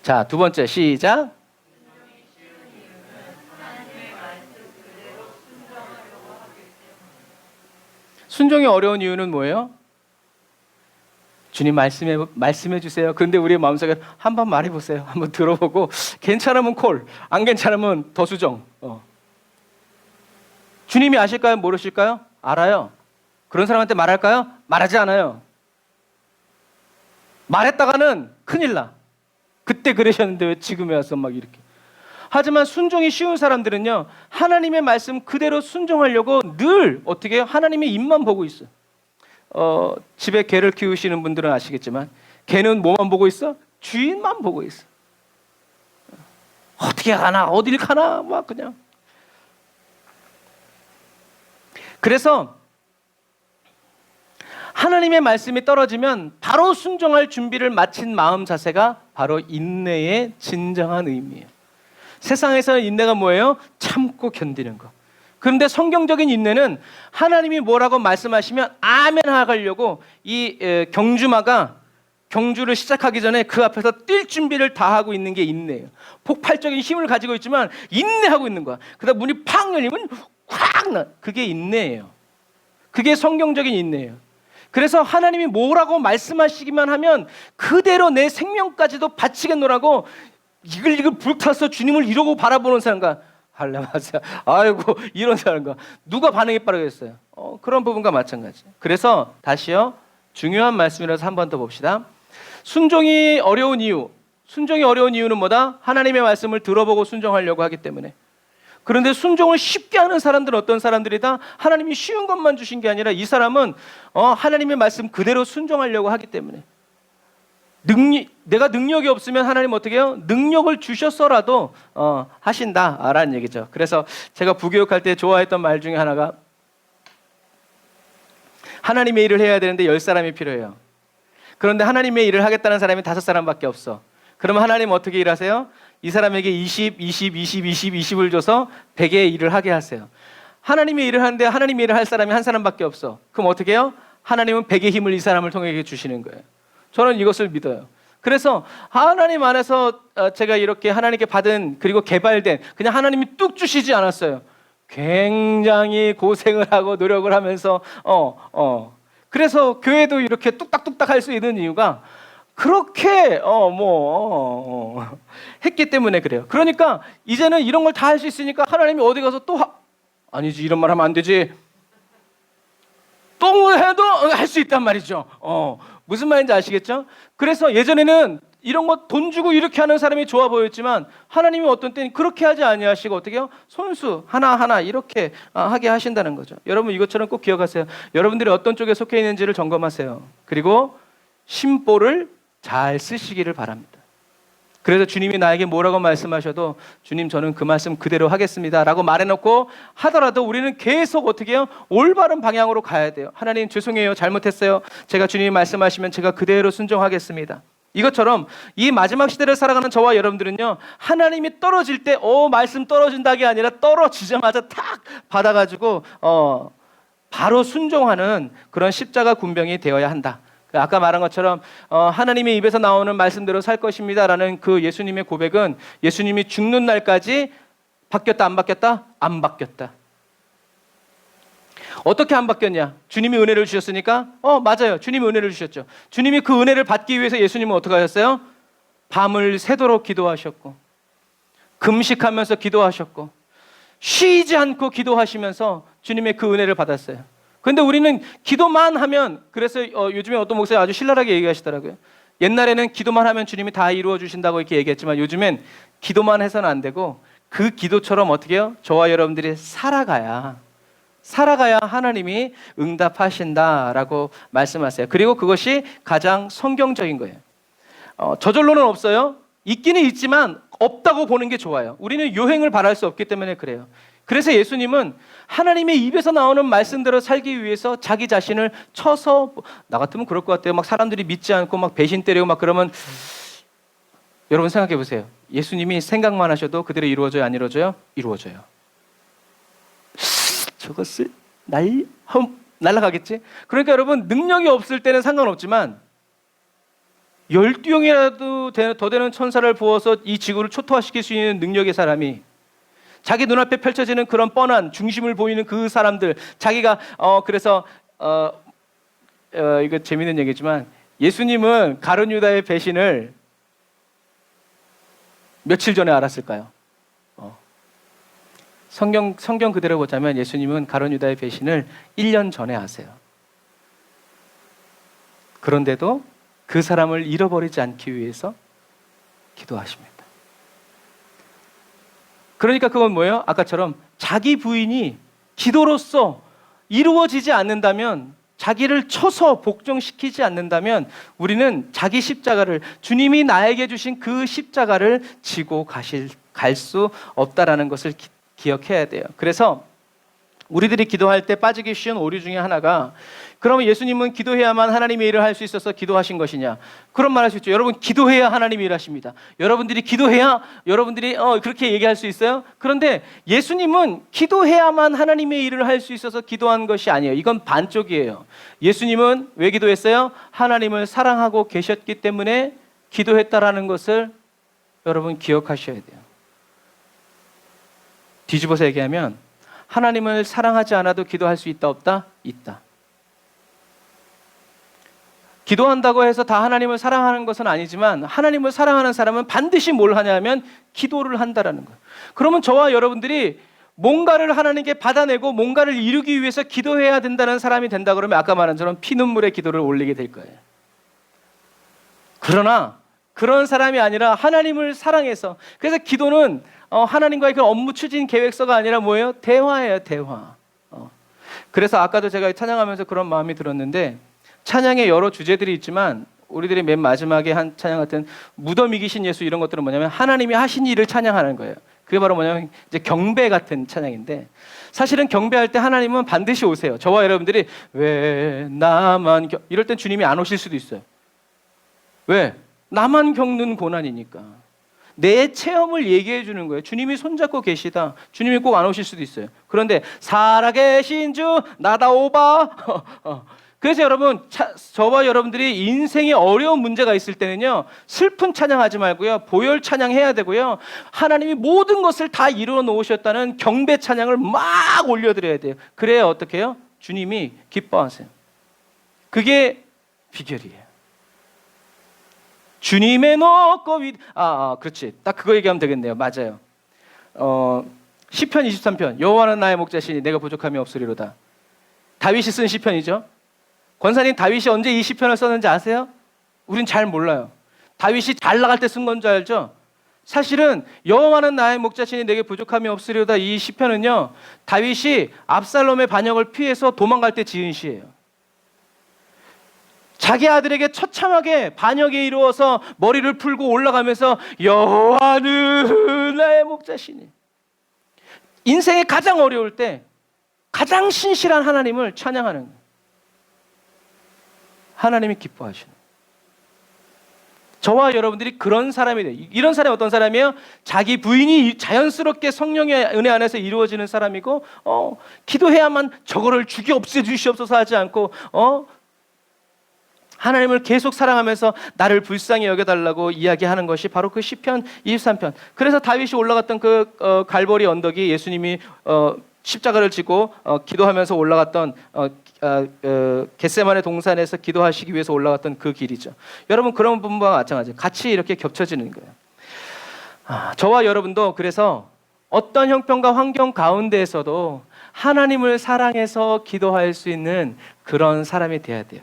자, 두 번째 시작. 순종이 어려운 이유는 뭐예요? 주님 말씀해 주세요. 그런데 우리의 마음속에 한번 말해보세요. 한번 들어보고 괜찮으면 콜, 안 괜찮으면 더 수정. 주님이 아실까요? 모르실까요? 알아요. 그런 사람한테 말할까요? 말하지 않아요. 말했다가는 큰일 나. 그때 그러셨는데 왜 지금에 와서 막 이렇게. 하지만 순종이 쉬운 사람들은요, 하나님의 말씀 그대로 순종하려고 늘 어떻게 해요? 하나님의 입만 보고 있어요. 집에 개를 키우시는 분들은 아시겠지만 개는 뭐만 보고 있어? 주인만 보고 있어. 어떻게 가나 어딜 가나 막 그냥. 그래서 하나님의 말씀이 떨어지면 바로 순종할 준비를 마친 마음 자세가 바로 인내의 진정한 의미예요. 세상에서는 인내가 뭐예요? 참고 견디는 거. 그런데 성경적인 인내는 하나님이 뭐라고 말씀하시면 아멘 하려고 이 경주마가 경주를 시작하기 전에 그 앞에서 뛸 준비를 다 하고 있는 게 인내예요. 폭발적인 힘을 가지고 있지만 인내하고 있는 거야. 그러다 문이 팍 열리면 확 나. 그게 인내예요. 그게 성경적인 인내예요. 그래서 하나님이 뭐라고 말씀하시기만 하면 그대로 내 생명까지도 바치겠노라고 이글이글 불타서 주님을 이러고 바라보는 사람과 할렐루야, 아이고 이런 사람과 누가 반응이 빠르겠어요? 그런 부분과 마찬가지. 그래서 다시요, 중요한 말씀이라서 한 번 더 봅시다. 순종이 어려운 이유는 뭐다? 하나님의 말씀을 들어보고 순종하려고 하기 때문에. 그런데 순종을 쉽게 하는 사람들은 어떤 사람들이다? 하나님이 쉬운 것만 주신 게 아니라 이 사람은 하나님의 말씀 그대로 순종하려고 하기 때문에. 내가 능력이 없으면 하나님 어떻게 해요? 능력을 주셨어라도 하신다라는 얘기죠. 그래서 제가 부교육할 때 좋아했던 말 중에 하나가 하나님의 일을 해야 되는데 10사람이 필요해요. 그런데 하나님의 일을 하겠다는 사람이 5사람밖에 없어. 그러면 하나님 어떻게 일하세요? 이 사람에게 20을 줘서 100의 일을 하게 하세요. 하나님의 일을 하는데 하나님의 일을 할 사람이 한 사람밖에 없어. 그럼 어떻게 해요? 하나님은 100의 힘을 이 사람을 통해 주시는 거예요. 저는 이것을 믿어요. 그래서 하나님 안에서 제가 이렇게 하나님께 받은, 그리고 개발된, 그냥 하나님이 뚝 주시지 않았어요. 굉장히 고생을 하고 노력을 하면서 그래서 교회도 이렇게 뚝딱뚝딱 할 수 있는 이유가 그렇게 했기 때문에 그래요. 그러니까 이제는 이런 걸 다 할 수 있으니까 하나님이 어디 가서 또 아니지, 이런 말 하면 안 되지, 또 해도 할 수 있단 말이죠. 무슨 말인지 아시겠죠? 그래서 예전에는 이런 거 돈 주고 이렇게 하는 사람이 좋아 보였지만 하나님이 어떤 때는 그렇게 하지 아니하시고 어떻게 해요? 손수 하나하나 이렇게 하게 하신다는 거죠. 여러분 이것처럼 꼭 기억하세요. 여러분들이 어떤 쪽에 속해 있는지를 점검하세요. 그리고 심보를 잘 쓰시기를 바랍니다. 그래서 주님이 나에게 뭐라고 말씀하셔도 주님 저는 그 말씀 그대로 하겠습니다 라고 말해놓고 하더라도 우리는 계속 어떻게 해요? 올바른 방향으로 가야 돼요. 하나님 죄송해요, 잘못했어요, 제가 주님이 말씀하시면 제가 그대로 순종하겠습니다. 이것처럼 이 마지막 시대를 살아가는 저와 여러분들은요, 하나님이 떨어질 때 말씀 떨어진다기 아니라 떨어지자마자 탁 받아가지고 바로 순종하는 그런 십자가 군병이 되어야 한다. 아까 말한 것처럼 하나님의 입에서 나오는 말씀대로 살 것입니다 라는 그 예수님의 고백은 예수님이 죽는 날까지 바뀌었다 안 바뀌었다? 안 바뀌었다. 어떻게 안 바뀌었냐? 주님이 은혜를 주셨으니까? 맞아요, 주님이 은혜를 주셨죠. 주님이 그 은혜를 받기 위해서 예수님은 어떻게 하셨어요? 밤을 새도록 기도하셨고 금식하면서 기도하셨고 쉬지 않고 기도하시면서 주님의 그 은혜를 받았어요. 그런데 우리는 기도만 하면, 그래서 요즘에 어떤 목사님 아주 신랄하게 얘기하시더라고요. 옛날에는 기도만 하면 주님이 다 이루어 주신다고 이렇게 얘기했지만 요즘엔 기도만 해서는 안 되고 그 기도처럼 어떻게 해요? 저와 여러분들이 살아가야 하나님이 응답하신다라고 말씀하세요. 그리고 그것이 가장 성경적인 거예요. 저절로는 없어요. 있기는 있지만 없다고 보는 게 좋아요. 우리는 요행을 바랄 수 없기 때문에 그래요. 그래서 예수님은 하나님의 입에서 나오는 말씀대로 살기 위해서 자기 자신을 쳐서, 나 같으면 그럴 것 같아요. 막 사람들이 믿지 않고 막 배신 때리고 막 그러면, 여러분 생각해 보세요. 예수님이 생각만 하셔도 그대로 이루어져요, 안 이루어져요? 이루어져요. 저것을 날아가겠지? 그러니까 여러분, 능력이 없을 때는 상관없지만 12용이라도 더 되는 천사를 부어서 이 지구를 초토화시킬 수 있는 능력의 사람이, 자기 눈앞에 펼쳐지는 그런 뻔한 중심을 보이는 그 사람들, 자기가 그래서 이거 재밌는 얘기지만 예수님은 가룟 유다의 배신을 며칠 전에 알았을까요? 성경 그대로 보자면 예수님은 가룟 유다의 배신을 1년 전에 아세요. 그런데도 그 사람을 잃어버리지 않기 위해서 기도하십니다. 그러니까 그건 뭐예요? 아까처럼 자기 부인이 기도로서 이루어지지 않는다면, 자기를 쳐서 복종시키지 않는다면 우리는 자기 십자가를, 주님이 나에게 주신 그 십자가를 지고 갈 수 없다라는 것을 기억해야 돼요. 그래서 우리들이 기도할 때 빠지기 쉬운 오류 중에 하나가, 그러면 예수님은 기도해야만 하나님의 일을 할 수 있어서 기도하신 것이냐? 그런 말 할 수 있죠. 여러분, 기도해야 하나님이 일하십니다. 여러분들이 기도해야 여러분들이 그렇게 얘기할 수 있어요? 그런데 예수님은 기도해야만 하나님의 일을 할 수 있어서 기도한 것이 아니에요. 이건 반쪽이에요. 예수님은 왜 기도했어요? 하나님을 사랑하고 계셨기 때문에 기도했다라는 것을 여러분 기억하셔야 돼요. 뒤집어서 얘기하면 하나님을 사랑하지 않아도 기도할 수 있다 없다? 있다. 기도한다고 해서 다 하나님을 사랑하는 것은 아니지만 하나님을 사랑하는 사람은 반드시 뭘 하냐면 기도를 한다라는 거예요. 그러면 저와 여러분들이 뭔가를 하나님께 받아내고 뭔가를 이루기 위해서 기도해야 된다는 사람이 된다 그러면 아까 말한 것처럼 피눈물의 기도를 올리게 될 거예요. 그러나 그런 사람이 아니라 하나님을 사랑해서, 그래서 기도는 하나님과의 그 업무 추진 계획서가 아니라 뭐예요? 대화예요, 대화. 그래서 아까도 제가 찬양하면서 그런 마음이 들었는데, 찬양에 여러 주제들이 있지만 우리들이 맨 마지막에 한 찬양 같은 무덤 이기신 예수, 이런 것들은 뭐냐면 하나님이 하신 일을 찬양하는 거예요. 그게 바로 뭐냐면 이제 경배 같은 찬양인데, 사실은 경배할 때 하나님은 반드시 오세요. 저와 여러분들이 왜 나만 이럴 땐 주님이 안 오실 수도 있어요. 왜? 나만 겪는 고난이니까. 내 체험을 얘기해 주는 거예요. 주님이 손잡고 계시다. 주님이 꼭 안 오실 수도 있어요. 그런데 살아계신 주 나다오바. 그래서 여러분, 저와 여러분들이 인생에 어려운 문제가 있을 때는요, 슬픈 찬양하지 말고요, 보혈 찬양해야 되고요, 하나님이 모든 것을 다 이루어 놓으셨다는 경배 찬양을 막 올려드려야 돼요. 그래야 어떻게 해요? 주님이 기뻐하세요. 그게 비결이에요. 주님의 높고 그렇지, 딱 그거 얘기하면 되겠네요. 맞아요. 시편 23편, 여호와는 나의 목자시니 내가 부족함이 없으리로다. 다윗이 쓴 시편이죠. 권사님, 다윗이 언제 이 시편을 썼는지 아세요? 우린 잘 몰라요. 다윗이 잘 나갈 때 쓴 건 줄 알죠? 사실은 여호와는 나의 목자시니 내게 부족함이 없으리로다, 이 시편은요, 다윗이 압살롬의 반역을 피해서 도망갈 때 지은 시예요. 자기 아들에게 처참하게 반역에 이루어서 머리를 풀고 올라가면서 여호와는 나의 목자시니, 인생의 가장 어려울 때 가장 신실한 하나님을 찬양하는 거예요. 하나님이 기뻐하시는 거예요. 저와 여러분들이 그런 사람이 돼요. 이런 사람이 어떤 사람이에요? 자기 부인이 자연스럽게 성령의 은혜 안에서 이루어지는 사람이고, 기도해야만 저거를 죽여 없애주시옵소서 하지 않고, 하나님을 계속 사랑하면서 나를 불쌍히 여겨달라고 이야기하는 것이 바로 그 시편 23편. 그래서 다윗이 올라갔던 그 갈보리 언덕이 예수님이 십자가를 지고 기도하면서 올라갔던 겟세마네 동산에서 기도하시기 위해서 올라갔던 그 길이죠. 여러분, 그런 분과 마찬가지, 같이 이렇게 겹쳐지는 거예요. 저와 여러분도 그래서 어떤 형편과 환경 가운데에서도 하나님을 사랑해서 기도할 수 있는 그런 사람이 되어야 돼요.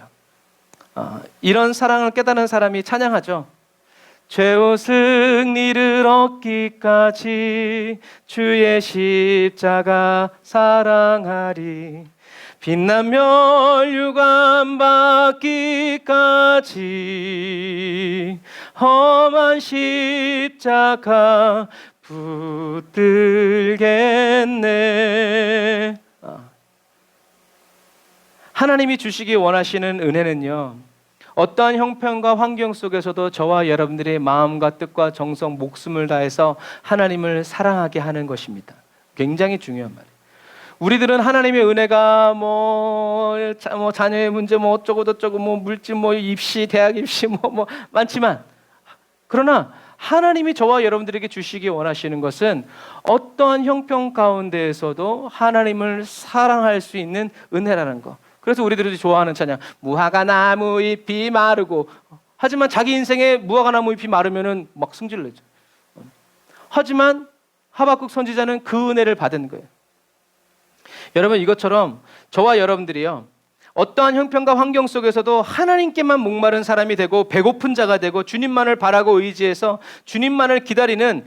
이런 사랑을 깨달은 사람이 찬양하죠. 죄의 승리를 얻기까지 주의 십자가 사랑하리, 빛난 멸류관 받기까지 험한 십자가 붙들겠네. 하나님이 주시기 원하시는 은혜는요, 어떠한 형편과 환경 속에서도 저와 여러분들의 마음과 뜻과 정성, 목숨을 다해서 하나님을 사랑하게 하는 것입니다. 굉장히 중요한 말이에요. 우리들은 하나님의 은혜가 자녀의 문제 어쩌고 저쩌고 물질 입시, 대학 입시 많지만, 그러나 하나님이 저와 여러분들에게 주시기 원하시는 것은 어떠한 형편 가운데에서도 하나님을 사랑할 수 있는 은혜라는 것. 그래서 우리들이 좋아하는 찬양, 무화과 나무 잎이 마르고, 하지만 자기 인생에 무화과 나무 잎이 마르면은 막 승질내죠. 하지만 하박국 선지자는 그 은혜를 받은 거예요. 여러분, 이것처럼 저와 여러분들이요, 어떠한 형편과 환경 속에서도 하나님께만 목마른 사람이 되고 배고픈 자가 되고 주님만을 바라고 의지해서 주님만을 기다리는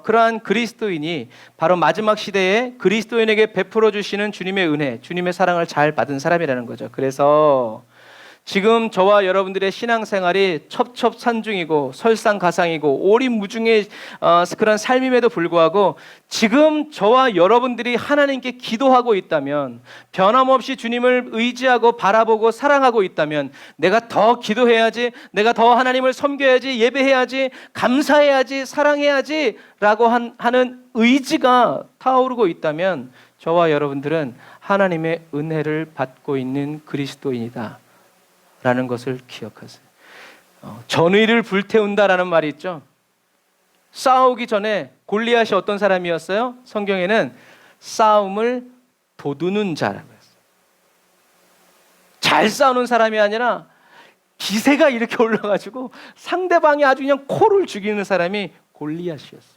그러한 그리스도인이 바로 마지막 시대에 그리스도인에게 베풀어 주시는 주님의 은혜, 주님의 사랑을 잘 받은 사람이라는 거죠. 그래서 지금 저와 여러분들의 신앙생활이 첩첩산중이고 설상가상이고 오리무중의 그런 삶임에도 불구하고, 지금 저와 여러분들이 하나님께 기도하고 있다면, 변함없이 주님을 의지하고 바라보고 사랑하고 있다면, 내가 더 기도해야지, 내가 더 하나님을 섬겨야지, 예배해야지, 감사해야지, 사랑해야지 라고 하는 의지가 타오르고 있다면, 저와 여러분들은 하나님의 은혜를 받고 있는 그리스도인이다 라는 것을 기억하세요. 전의를 불태운다라는 말이 있죠. 싸우기 전에 골리앗이 어떤 사람이었어요? 성경에는 싸움을 돋우는 자라고 했어요. 잘 싸우는 사람이 아니라 기세가 이렇게 올라가지고 상대방이 아주 그냥 코를 죽이는 사람이 골리앗이었어요.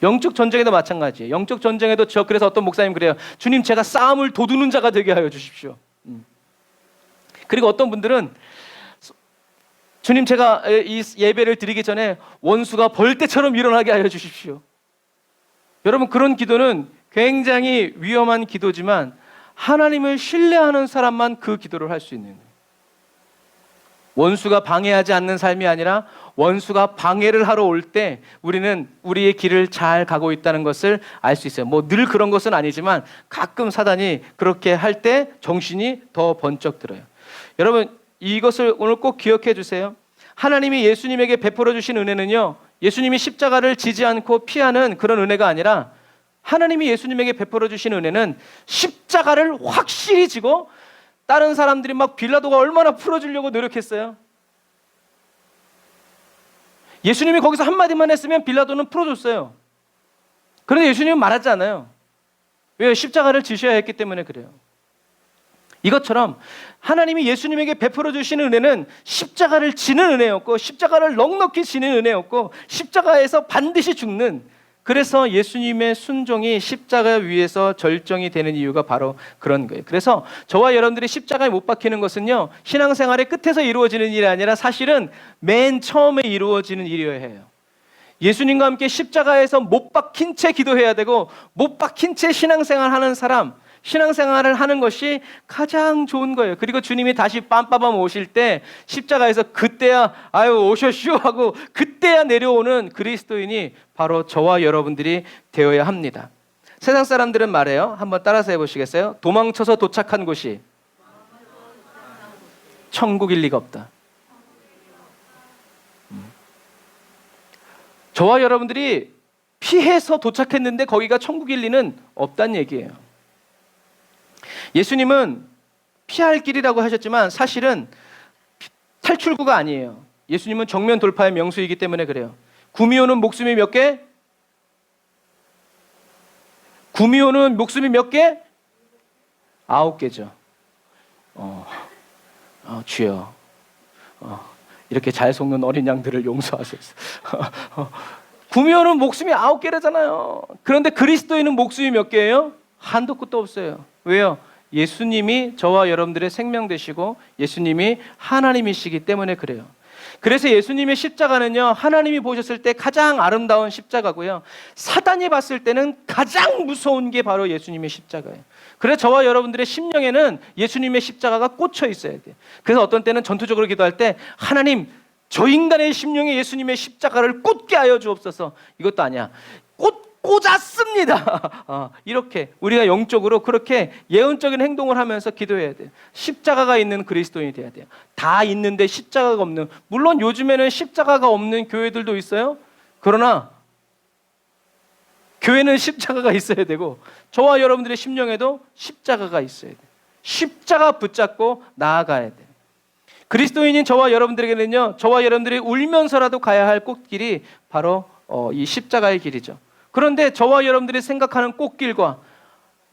영적 전쟁에도 마찬가지예요. 영적 전쟁에도 그래서 어떤 목사님 그래요. 주님, 제가 싸움을 돋우는 자가 되게 하여 주십시오. 그리고 어떤 분들은, 주님, 제가 이 예배를 드리기 전에 원수가 벌떼처럼 일어나게 하여 주십시오. 여러분, 그런 기도는 굉장히 위험한 기도지만 하나님을 신뢰하는 사람만 그 기도를 할 수 있는 거예요. 원수가 방해하지 않는 삶이 아니라 원수가 방해를 하러 올 때 우리는 우리의 길을 잘 가고 있다는 것을 알 수 있어요. 늘 그런 것은 아니지만 가끔 사단이 그렇게 할 때 정신이 더 번쩍 들어요. 여러분, 이것을 오늘 꼭 기억해 주세요. 하나님이 예수님에게 베풀어 주신 은혜는요, 예수님이 십자가를 지지 않고 피하는 그런 은혜가 아니라, 하나님이 예수님에게 베풀어 주신 은혜는 십자가를 확실히 지고, 다른 사람들이 막 빌라도가 얼마나 풀어주려고 노력했어요. 예수님이 거기서 한마디만 했으면 빌라도는 풀어줬어요. 그런데 예수님은 말하지 않아요. 왜요? 십자가를 지셔야 했기 때문에 그래요. 이것처럼 하나님이 예수님에게 베풀어 주시는 은혜는 십자가를 지는 은혜였고, 십자가를 넉넉히 지는 은혜였고, 십자가에서 반드시 죽는, 그래서 예수님의 순종이 십자가 위에서 절정이 되는 이유가 바로 그런 거예요. 그래서 저와 여러분들이 십자가에 못 박히는 것은요, 신앙생활의 끝에서 이루어지는 일이 아니라 사실은 맨 처음에 이루어지는 일이어야 해요. 예수님과 함께 십자가에서 못 박힌 채 기도해야 되고, 못 박힌 채 신앙생활 하는 사람, 신앙생활을 하는 것이 가장 좋은 거예요. 그리고 주님이 다시 빰빠밤 오실 때 십자가에서 그때야 아유 오셨슈 하고 그때야 내려오는 그리스도인이 바로 저와 여러분들이 되어야 합니다. 세상 사람들은 말해요. 한번 따라서 해보시겠어요? 도망쳐서 도착한 곳이 천국일 리가 없다. 저와 여러분들이 피해서 도착했는데 거기가 천국일 리는 없다는 얘기예요. 예수님은 피할 길이라고 하셨지만 사실은 탈출구가 아니에요. 예수님은 정면 돌파의 명수이기 때문에 그래요. 구미호는 목숨이 몇 개? 구미호는 목숨이 몇 개? 9개죠. 주여 이렇게 잘 속는 어린 양들을 용서하소서. 구미호는 목숨이 9개라잖아요. 그런데 그리스도인은 목숨이 몇 개예요? 한도 끝도 없어요. 왜요? 예수님이 저와 여러분들의 생명 되시고 예수님이 하나님이시기 때문에 그래요. 그래서 예수님의 십자가는요, 하나님이 보셨을 때 가장 아름다운 십자가고요, 사단이 봤을 때는 가장 무서운 게 바로 예수님의 십자가예요. 그래서 저와 여러분들의 심령에는 예수님의 십자가가 꽂혀 있어야 돼요. 그래서 어떤 때는 전투적으로 기도할 때 하나님, 저 인간의 심령에 예수님의 십자가를 꽂게 하여 주옵소서. 이것도 아니야. 꽂았습니다. 이렇게 우리가 영적으로 그렇게 예언적인 행동을 하면서 기도해야 돼요. 십자가가 있는 그리스도인이 돼야 돼요. 다 있는데 십자가가 없는, 물론 요즘에는 십자가가 없는 교회들도 있어요. 그러나 교회는 십자가가 있어야 되고 저와 여러분들의 심령에도 십자가가 있어야 돼요. 십자가 붙잡고 나아가야 돼요. 그리스도인인 저와 여러분들에게는요, 저와 여러분들이 울면서라도 가야 할 꽃길이 바로 이 십자가의 길이죠. 그런데 저와 여러분들이 생각하는 꽃길과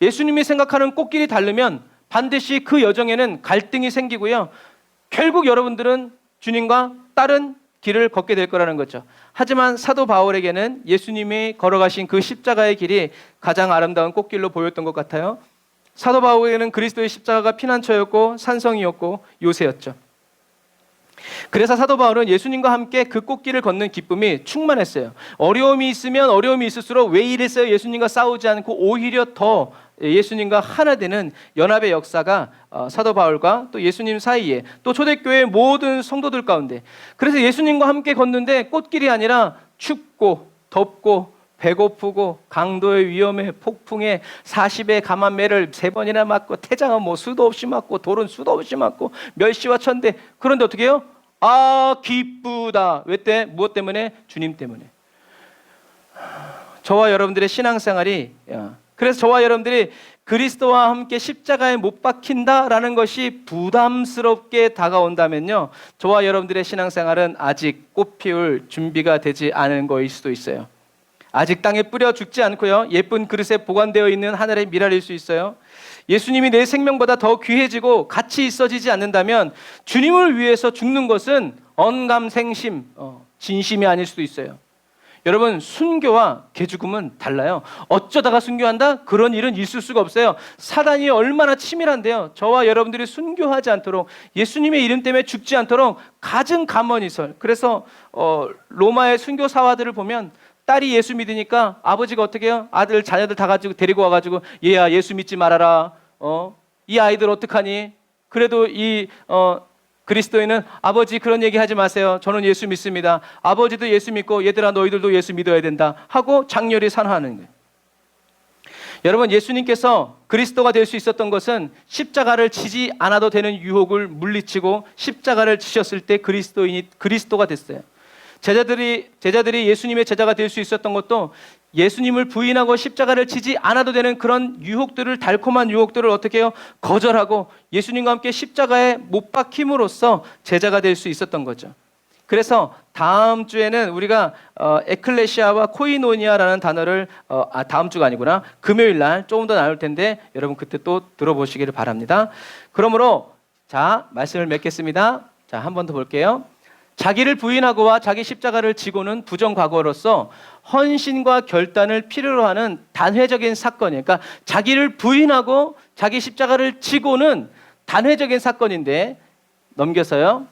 예수님이 생각하는 꽃길이 다르면 반드시 그 여정에는 갈등이 생기고요, 결국 여러분들은 주님과 다른 길을 걷게 될 거라는 거죠. 하지만 사도 바울에게는 예수님이 걸어가신 그 십자가의 길이 가장 아름다운 꽃길로 보였던 것 같아요. 사도 바울에게는 그리스도의 십자가가 피난처였고 산성이었고 요새였죠. 그래서 사도 바울은 예수님과 함께 그 꽃길을 걷는 기쁨이 충만했어요. 어려움이 있으면 어려움이 있을수록 왜 이랬어요? 예수님과 싸우지 않고 오히려 더 예수님과 하나 되는 연합의 역사가 사도 바울과 또 예수님 사이에, 또 초대교회 모든 성도들 가운데, 그래서 예수님과 함께 걷는데 꽃길이 아니라 춥고 덥고 배고프고 강도의 위험에 폭풍에 40의 감한 매를 3번이나 맞고 태장은 뭐 수도 없이 맞고 돌은 수도 없이 맞고 멸시와 천대. 그런데 어떻게 해요? 기쁘다. 왜 무엇 때문에? 주님 때문에. 저와 여러분들의 신앙생활이, 그래서 저와 여러분들이 그리스도와 함께 십자가에 못 박힌다라는 것이 부담스럽게 다가온다면요, 저와 여러분들의 신앙생활은 아직 꽃 피울 준비가 되지 않은 거일 수도 있어요. 아직 땅에 뿌려 죽지 않고요, 예쁜 그릇에 보관되어 있는 하늘의 미랄일 수 있어요. 예수님이 내 생명보다 더 귀해지고 가치 있어지지 않는다면 주님을 위해서 죽는 것은 언감생심, 진심이 아닐 수도 있어요. 여러분, 순교와 개죽음은 달라요. 어쩌다가 순교한다? 그런 일은 있을 수가 없어요. 사단이 얼마나 치밀한데요, 저와 여러분들이 순교하지 않도록, 예수님의 이름 때문에 죽지 않도록 갖은 가머니설. 그래서 로마의 순교 사화들을 보면 딸이 예수 믿으니까 아버지가 어떻게 해요? 아들, 자녀들 다 가지고 데리고 와가지고, 얘야 예수 믿지 말아라. 이 아이들 어떡하니? 그래도 이 그리스도인은 아버지 그런 얘기 하지 마세요. 저는 예수 믿습니다. 아버지도 예수 믿고 얘들아 너희들도 예수 믿어야 된다 하고 장렬히 산화하는 거예요. 여러분, 예수님께서 그리스도가 될 수 있었던 것은 십자가를 지지 않아도 되는 유혹을 물리치고 십자가를 지셨을 때 그리스도가 됐어요. 제자들이 예수님의 제자가 될 수 있었던 것도 예수님을 부인하고 십자가를 지지 않아도 되는 그런 유혹들을, 달콤한 유혹들을 어떻게 해요? 거절하고 예수님과 함께 십자가에 못 박힘으로써 제자가 될 수 있었던 거죠. 그래서 다음 주에는 우리가 에클레시아와 코이노니아라는 단어를 다음 주가 아니구나, 금요일 날 조금 더 나눌 텐데 여러분 그때 또 들어보시기를 바랍니다. 그러므로 자, 말씀을 맺겠습니다. 자, 한 번 더 볼게요. 자기를 부인하고와 자기 십자가를 지고는 부정과거로서 헌신과 결단을 필요로 하는 단회적인 사건이에요. 그러니까 자기를 부인하고 자기 십자가를 지고는 단회적인 사건인데, 넘겨서요,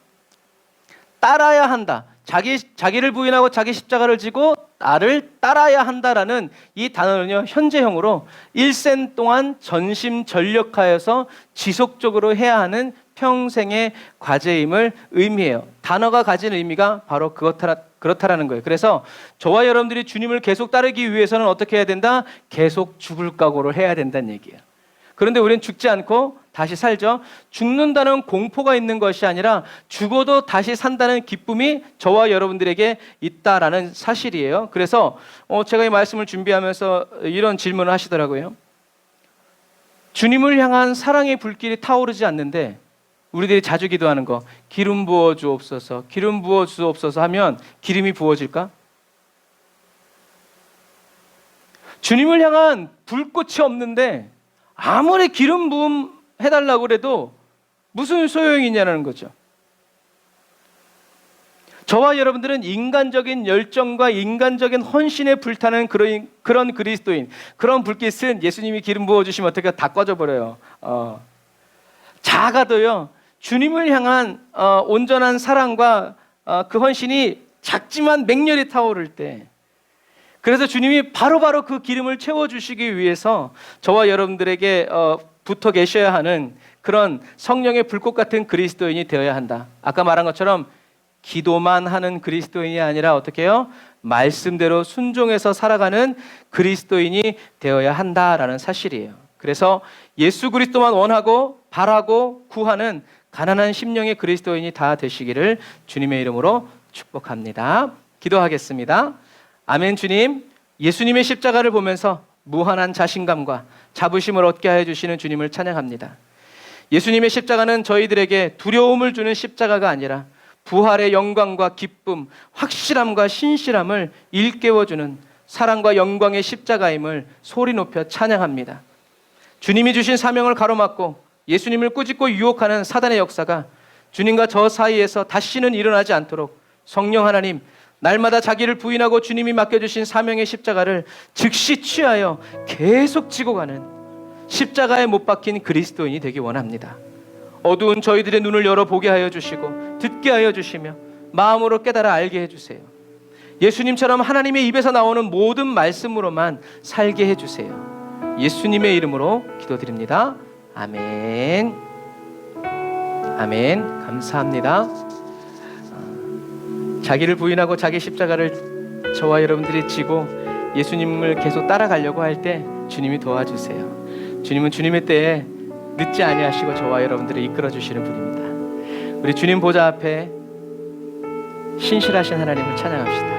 따라야 한다. 자기를 부인하고 자기 십자가를 지고 나를 따라야 한다라는 이 단어는요, 현재형으로 일생 동안 전심전력하여서 지속적으로 해야 하는 평생의 과제임을 의미해요. 단어가 가진 의미가 바로 그렇다라는 거예요. 그래서 저와 여러분들이 주님을 계속 따르기 위해서는 어떻게 해야 된다? 계속 죽을 각오를 해야 된다는 얘기예요. 그런데 우리는 죽지 않고 다시 살죠. 죽는다는 공포가 있는 것이 아니라 죽어도 다시 산다는 기쁨이 저와 여러분들에게 있다라는 사실이에요. 그래서 제가 이 말씀을 준비하면서 이런 질문을 하시더라고요. 주님을 향한 사랑의 불길이 타오르지 않는데 우리들이 자주 기도하는 거, 기름 부어 주옵소서, 기름 부어 주옵소서 하면 기름이 부어질까? 주님을 향한 불꽃이 없는데 아무리 기름 부음 해달라고 그래도 무슨 소용이 있냐는 거죠. 저와 여러분들은 인간적인 열정과 인간적인 헌신에 불타는 그런 그리스도인, 그런 불빛은 예수님이 기름 부어주시면 어떻게 다 꺼져버려요. 작아도요, 주님을 향한 온전한 사랑과 그 헌신이 작지만 맹렬히 타오를 때, 그래서 주님이 바로바로 그 기름을 채워주시기 위해서 저와 여러분들에게 붙어 계셔야 하는 그런 성령의 불꽃 같은 그리스도인이 되어야 한다. 아까 말한 것처럼 기도만 하는 그리스도인이 아니라 어떻게 해요? 말씀대로 순종해서 살아가는 그리스도인이 되어야 한다라는 사실이에요. 그래서 예수 그리스도만 원하고 바라고 구하는 가난한 심령의 그리스도인이 다 되시기를 주님의 이름으로 축복합니다. 기도하겠습니다. 아멘. 주님, 예수님의 십자가를 보면서 무한한 자신감과 자부심을 얻게 하여 주시는 주님을 찬양합니다. 예수님의 십자가는 저희들에게 두려움을 주는 십자가가 아니라 부활의 영광과 기쁨, 확실함과 신실함을 일깨워주는 사랑과 영광의 십자가임을 소리 높여 찬양합니다. 주님이 주신 사명을 가로막고 예수님을 꾸짖고 유혹하는 사단의 역사가 주님과 저 사이에서 다시는 일어나지 않도록 성령 하나님, 날마다 자기를 부인하고 주님이 맡겨주신 사명의 십자가를 즉시 취하여 계속 지고 가는 십자가에 못 박힌 그리스도인이 되기 원합니다. 어두운 저희들의 눈을 열어보게 하여 주시고 듣게 하여 주시며 마음으로 깨달아 알게 해주세요. 예수님처럼 하나님의 입에서 나오는 모든 말씀으로만 살게 해주세요. 예수님의 이름으로 기도드립니다. 아멘. 아멘. 감사합니다. 자기를 부인하고 자기 십자가를 저와 여러분들이 지고 예수님을 계속 따라가려고 할 때 주님이 도와주세요. 주님은 주님의 때에 늦지 아니하시고 저와 여러분들을 이끌어 주시는 분입니다. 우리 주님 보좌 앞에 신실하신 하나님을 찬양합시다.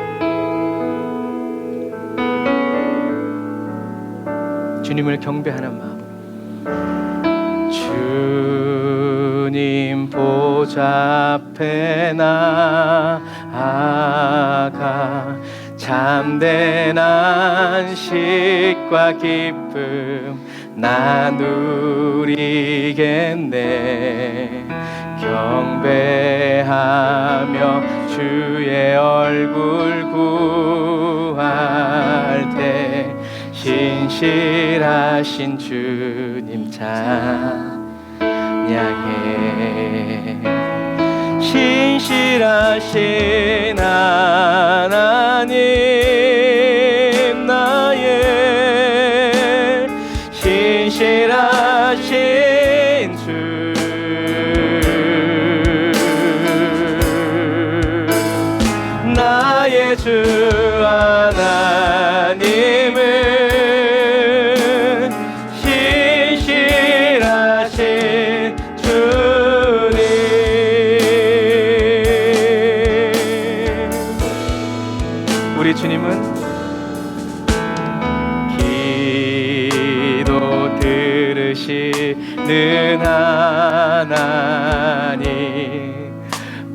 주님을 경배하는 마음. 주님 보좌 앞에 나아가 참된 안식과 기쁨 나누리겠네. 경배하며 주의 얼굴 구할 때 신실하신 주님 찬양해. 신실하신 하나님 나의 신실하신 주 나의 주 하나님은 신실하신 주님. 우리 주님은 기도 들으시는 하나님,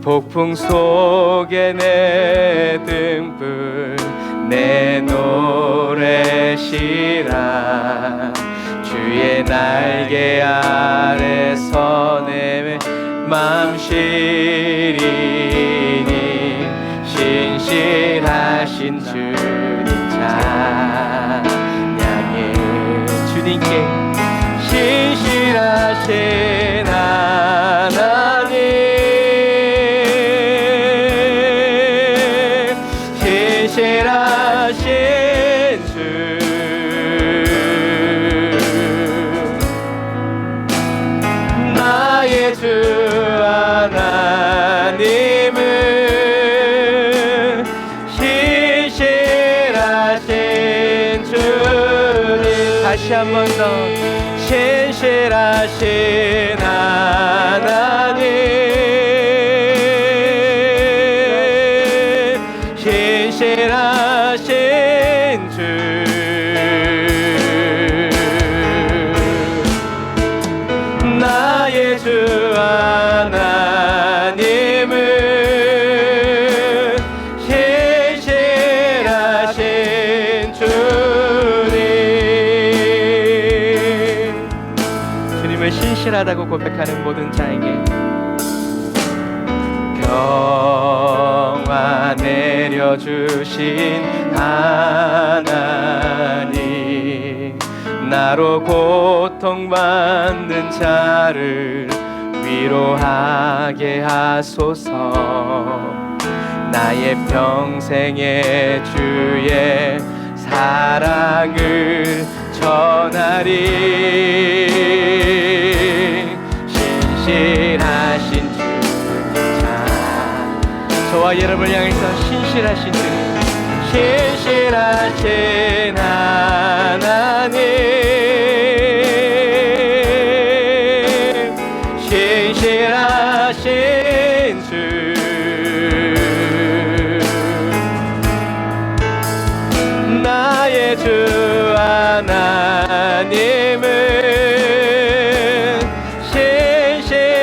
폭풍 속에 내 등불 내 노래시라. 주의 날개 아래서 내 맘 시리니 신실하신 주님 찬양해. 주님께 신실하신 하나님 다시 한 번 더 신실하신 하나님, 신실하신 주, 나의 주 하나님은 신실하신 주님. 주님을 신실하다고 고백하는 모든 자에게 평화 내려주신 하나님, 나로 고통받는 자를 위로하게 하소서. 나의 평생의 주의 사랑을 전하리. 신실하신 주, 저와 여러분을 향해서 신실하신 주님, 신실하신 하나님, 신실하신 주, 나의 주 하나님은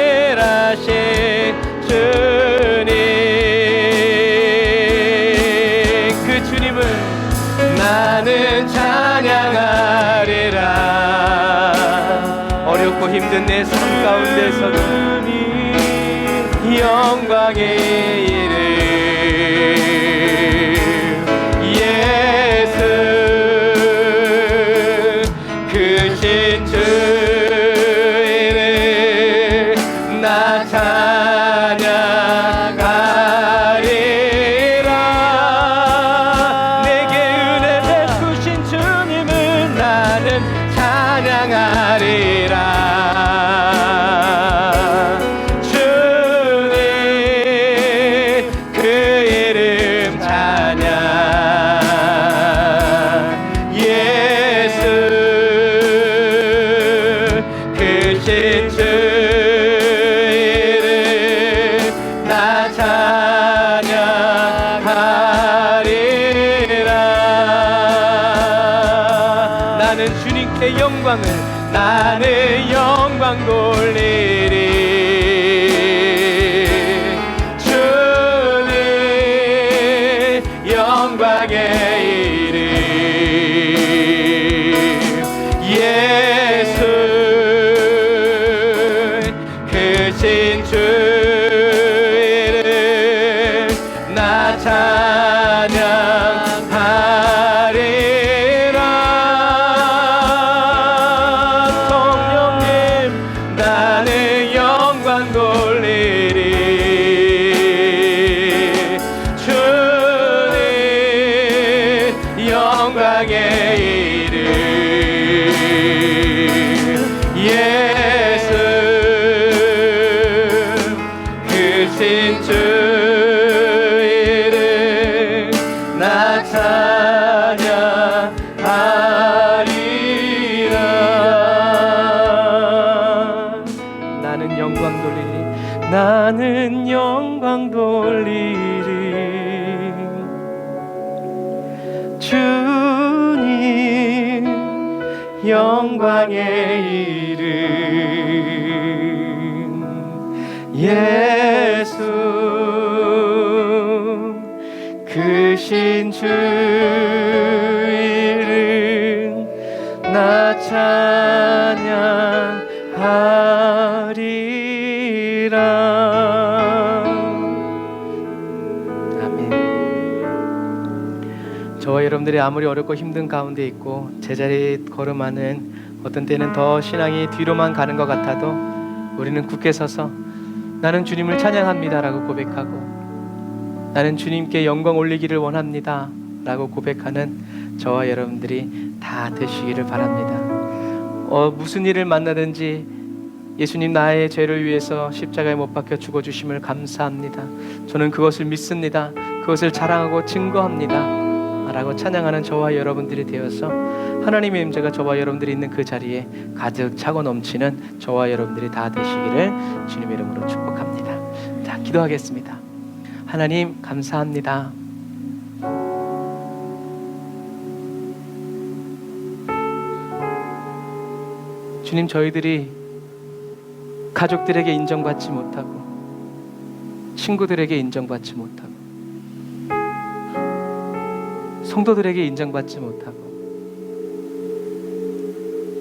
신실하신 주님. 나는 찬양하리라. 어렵고 힘든 내 삶 가운데서도 영광의 이름 예수, 크신 주 이름 나 찬양하리라. 찬양하리라. 주님 그 이름 찬양. 예수 크신 주 이름 나 찬양하리라. 나는 주님께 영광을, 나는 영광 돌리리. 주님 영광의 이름 예수, 크신 주 이름 나 찬양하리라. 나는 영광 돌리리. 주님 영광의 이름 예수, 크신 주 이름 나 찬양하리라. 나는 영광 돌리리. 나는 영광 돌리리. 주님 영광의 이름 예수, 크신 주 이름 나 찬양하리라. 아멘. 저와 여러분들이 아무리 어렵고 힘든 가운데 있고 제자리에 걸음하는, 어떤 때는 더 신앙이 뒤로만 가는 것 같아도 우리는 굳게 서서 나는 주님을 찬양합니다 라고 고백하고, 나는 주님께 영광 올리기를 원합니다 라고 고백하는 저와 여러분들이 다 되시기를 바랍니다. 무슨 일을 만나든지 예수님 나의 죄를 위해서 십자가에 못 박혀 죽어주심을 감사합니다. 저는 그것을 믿습니다. 그것을 자랑하고 증거합니다 라고 찬양하는 저와 여러분들이 되어서 하나님의 임재가 저와 여러분들이 있는 그 자리에 가득 차고 넘치는 저와 여러분들이 다 되시기를 주님의 이름으로 축복합니다. 자, 기도하겠습니다. 하나님 감사합니다. 주님, 저희들이 가족들에게 인정받지 못하고 친구들에게 인정받지 못하고 성도들에게 인정받지 못하고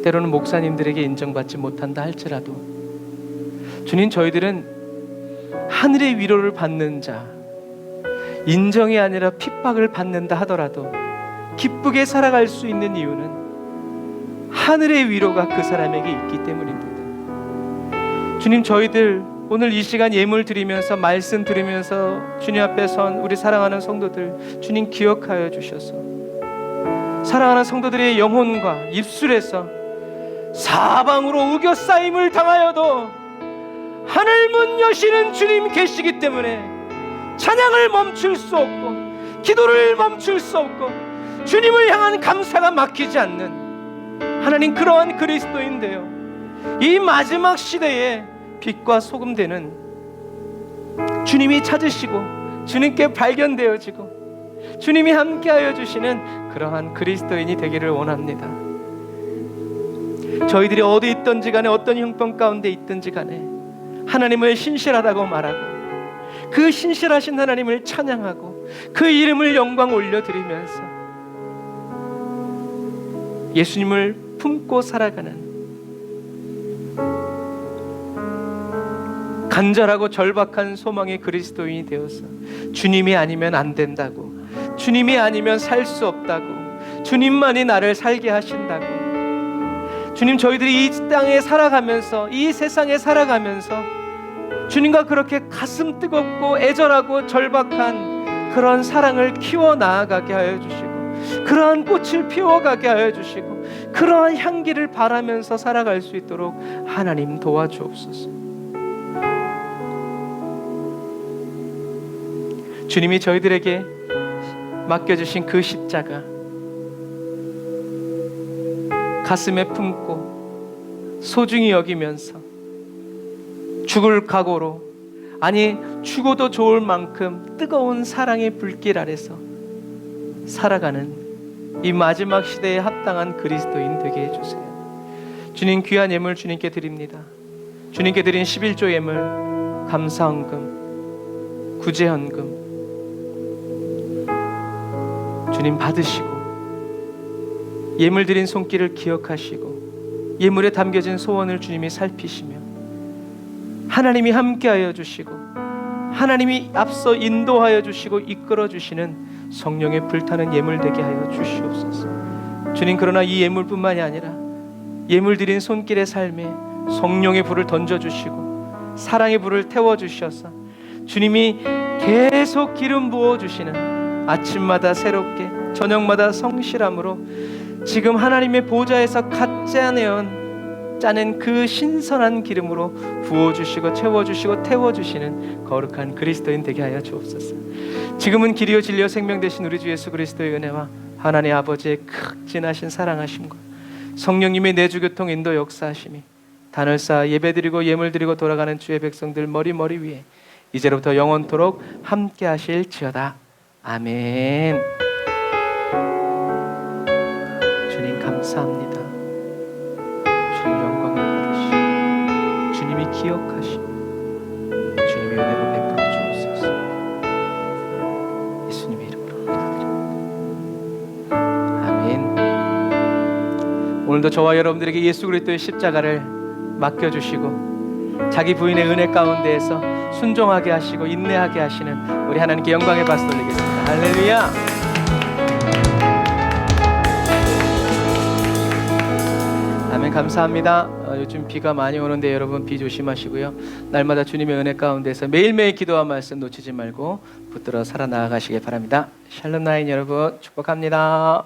때로는 목사님들에게 인정받지 못한다 할지라도 주님, 저희들은 하늘의 위로를 받는 자, 인정이 아니라 핍박을 받는다 하더라도 기쁘게 살아갈 수 있는 이유는 하늘의 위로가 그 사람에게 있기 때문입니다. 주님, 저희들 오늘 이 시간 예물 드리면서 말씀 들으면서 주님 앞에 선 우리 사랑하는 성도들 주님 기억하여 주셔서 사랑하는 성도들의 영혼과 입술에서 사방으로 우겨싸임을 당하여도 하늘문 여시는 주님 계시기 때문에 찬양을 멈출 수 없고 기도를 멈출 수 없고 주님을 향한 감사가 막히지 않는 하나님, 그러한 그리스도인데요, 이 마지막 시대에 빛과 소금 되는 주님이 찾으시고 주님께 발견되어지고 주님이 함께하여 주시는 그러한 그리스도인이 되기를 원합니다. 저희들이 어디 있든지 간에 어떤 형편 가운데 있든지 간에 하나님을 신실하다고 말하고 그 신실하신 하나님을 찬양하고 그 이름을 영광 올려드리면서 예수님을 품고 살아가는 간절하고 절박한 소망의 그리스도인이 되어서 주님이 아니면 안 된다고, 주님이 아니면 살 수 없다고, 주님만이 나를 살게 하신다고. 주님, 저희들이 이 땅에 살아가면서 이 세상에 살아가면서 주님과 그렇게 가슴 뜨겁고 애절하고 절박한 그런 사랑을 키워 나아가게 하여 주시고 그러한 꽃을 피워가게 하여 주시고 그러한 향기를 바라면서 살아갈 수 있도록 하나님 도와주옵소서. 주님이 저희들에게 맡겨주신 그 십자가 가슴에 품고 소중히 여기면서 죽을 각오로, 아니 죽어도 좋을 만큼 뜨거운 사랑의 불길 아래서 살아가는 이 마지막 시대에 합당한 그리스도인 되게 해주세요. 주님, 귀한 예물 주님께 드립니다. 주님께 드린 11조 예물, 감사헌금, 구제헌금 주님 받으시고 예물 드린 손길을 기억하시고 예물에 담겨진 소원을 주님이 살피시며 하나님이 함께하여 주시고 하나님이 앞서 인도하여 주시고 이끌어 주시는 성령의 불타는 예물 되게 하여 주시옵소서. 주님, 그러나 이 예물뿐만이 아니라 예물 드린 손길의 삶에 성령의 불을 던져주시고 사랑의 불을 태워주셔서 주님이 계속 기름 부어주시는 아침마다 새롭게 저녁마다 성실함으로 지금 하나님의 보좌에서 갓 짜낸 그 신선한 기름으로 부어주시고 채워주시고 태워주시는 거룩한 그리스도인 되게 하여 주옵소서. 지금은 길이요 진리요 생명 되신 우리 주 예수 그리스도의 은혜와 하나님 아버지의 극진하신 사랑하심과 성령님의 내주교통 인도 역사하심이 단을 쌓아 예배드리고 예물드리고 돌아가는 주의 백성들 머리 위에 이제로부터 영원토록 함께 하실지어다. 아멘. 주님 감사합니다. 주님 영광을 받으시고 주님이 기억하시고 주님의 은혜로 베풀어 주옵소서. 예수님의 이름으로 기도드립니다. 아멘. 오늘도 저와 여러분들에게 예수 그리스도의 십자가를 맡겨주시고 자기 부인의 은혜 가운데에서 순종하게 하시고 인내하게 하시는 우리 하나님께 영광의 박수 올리겠습니다. 할렐루야. 아멘. 감사합니다. 요즘 비가 많이 오는데 여러분 비 조심하시고요. 날마다 주님의 은혜 가운데서 매일매일 기도와 말씀 놓치지 말고 붙들어 살아나가시길 바랍니다. 샬롬 나인 여러분 축복합니다.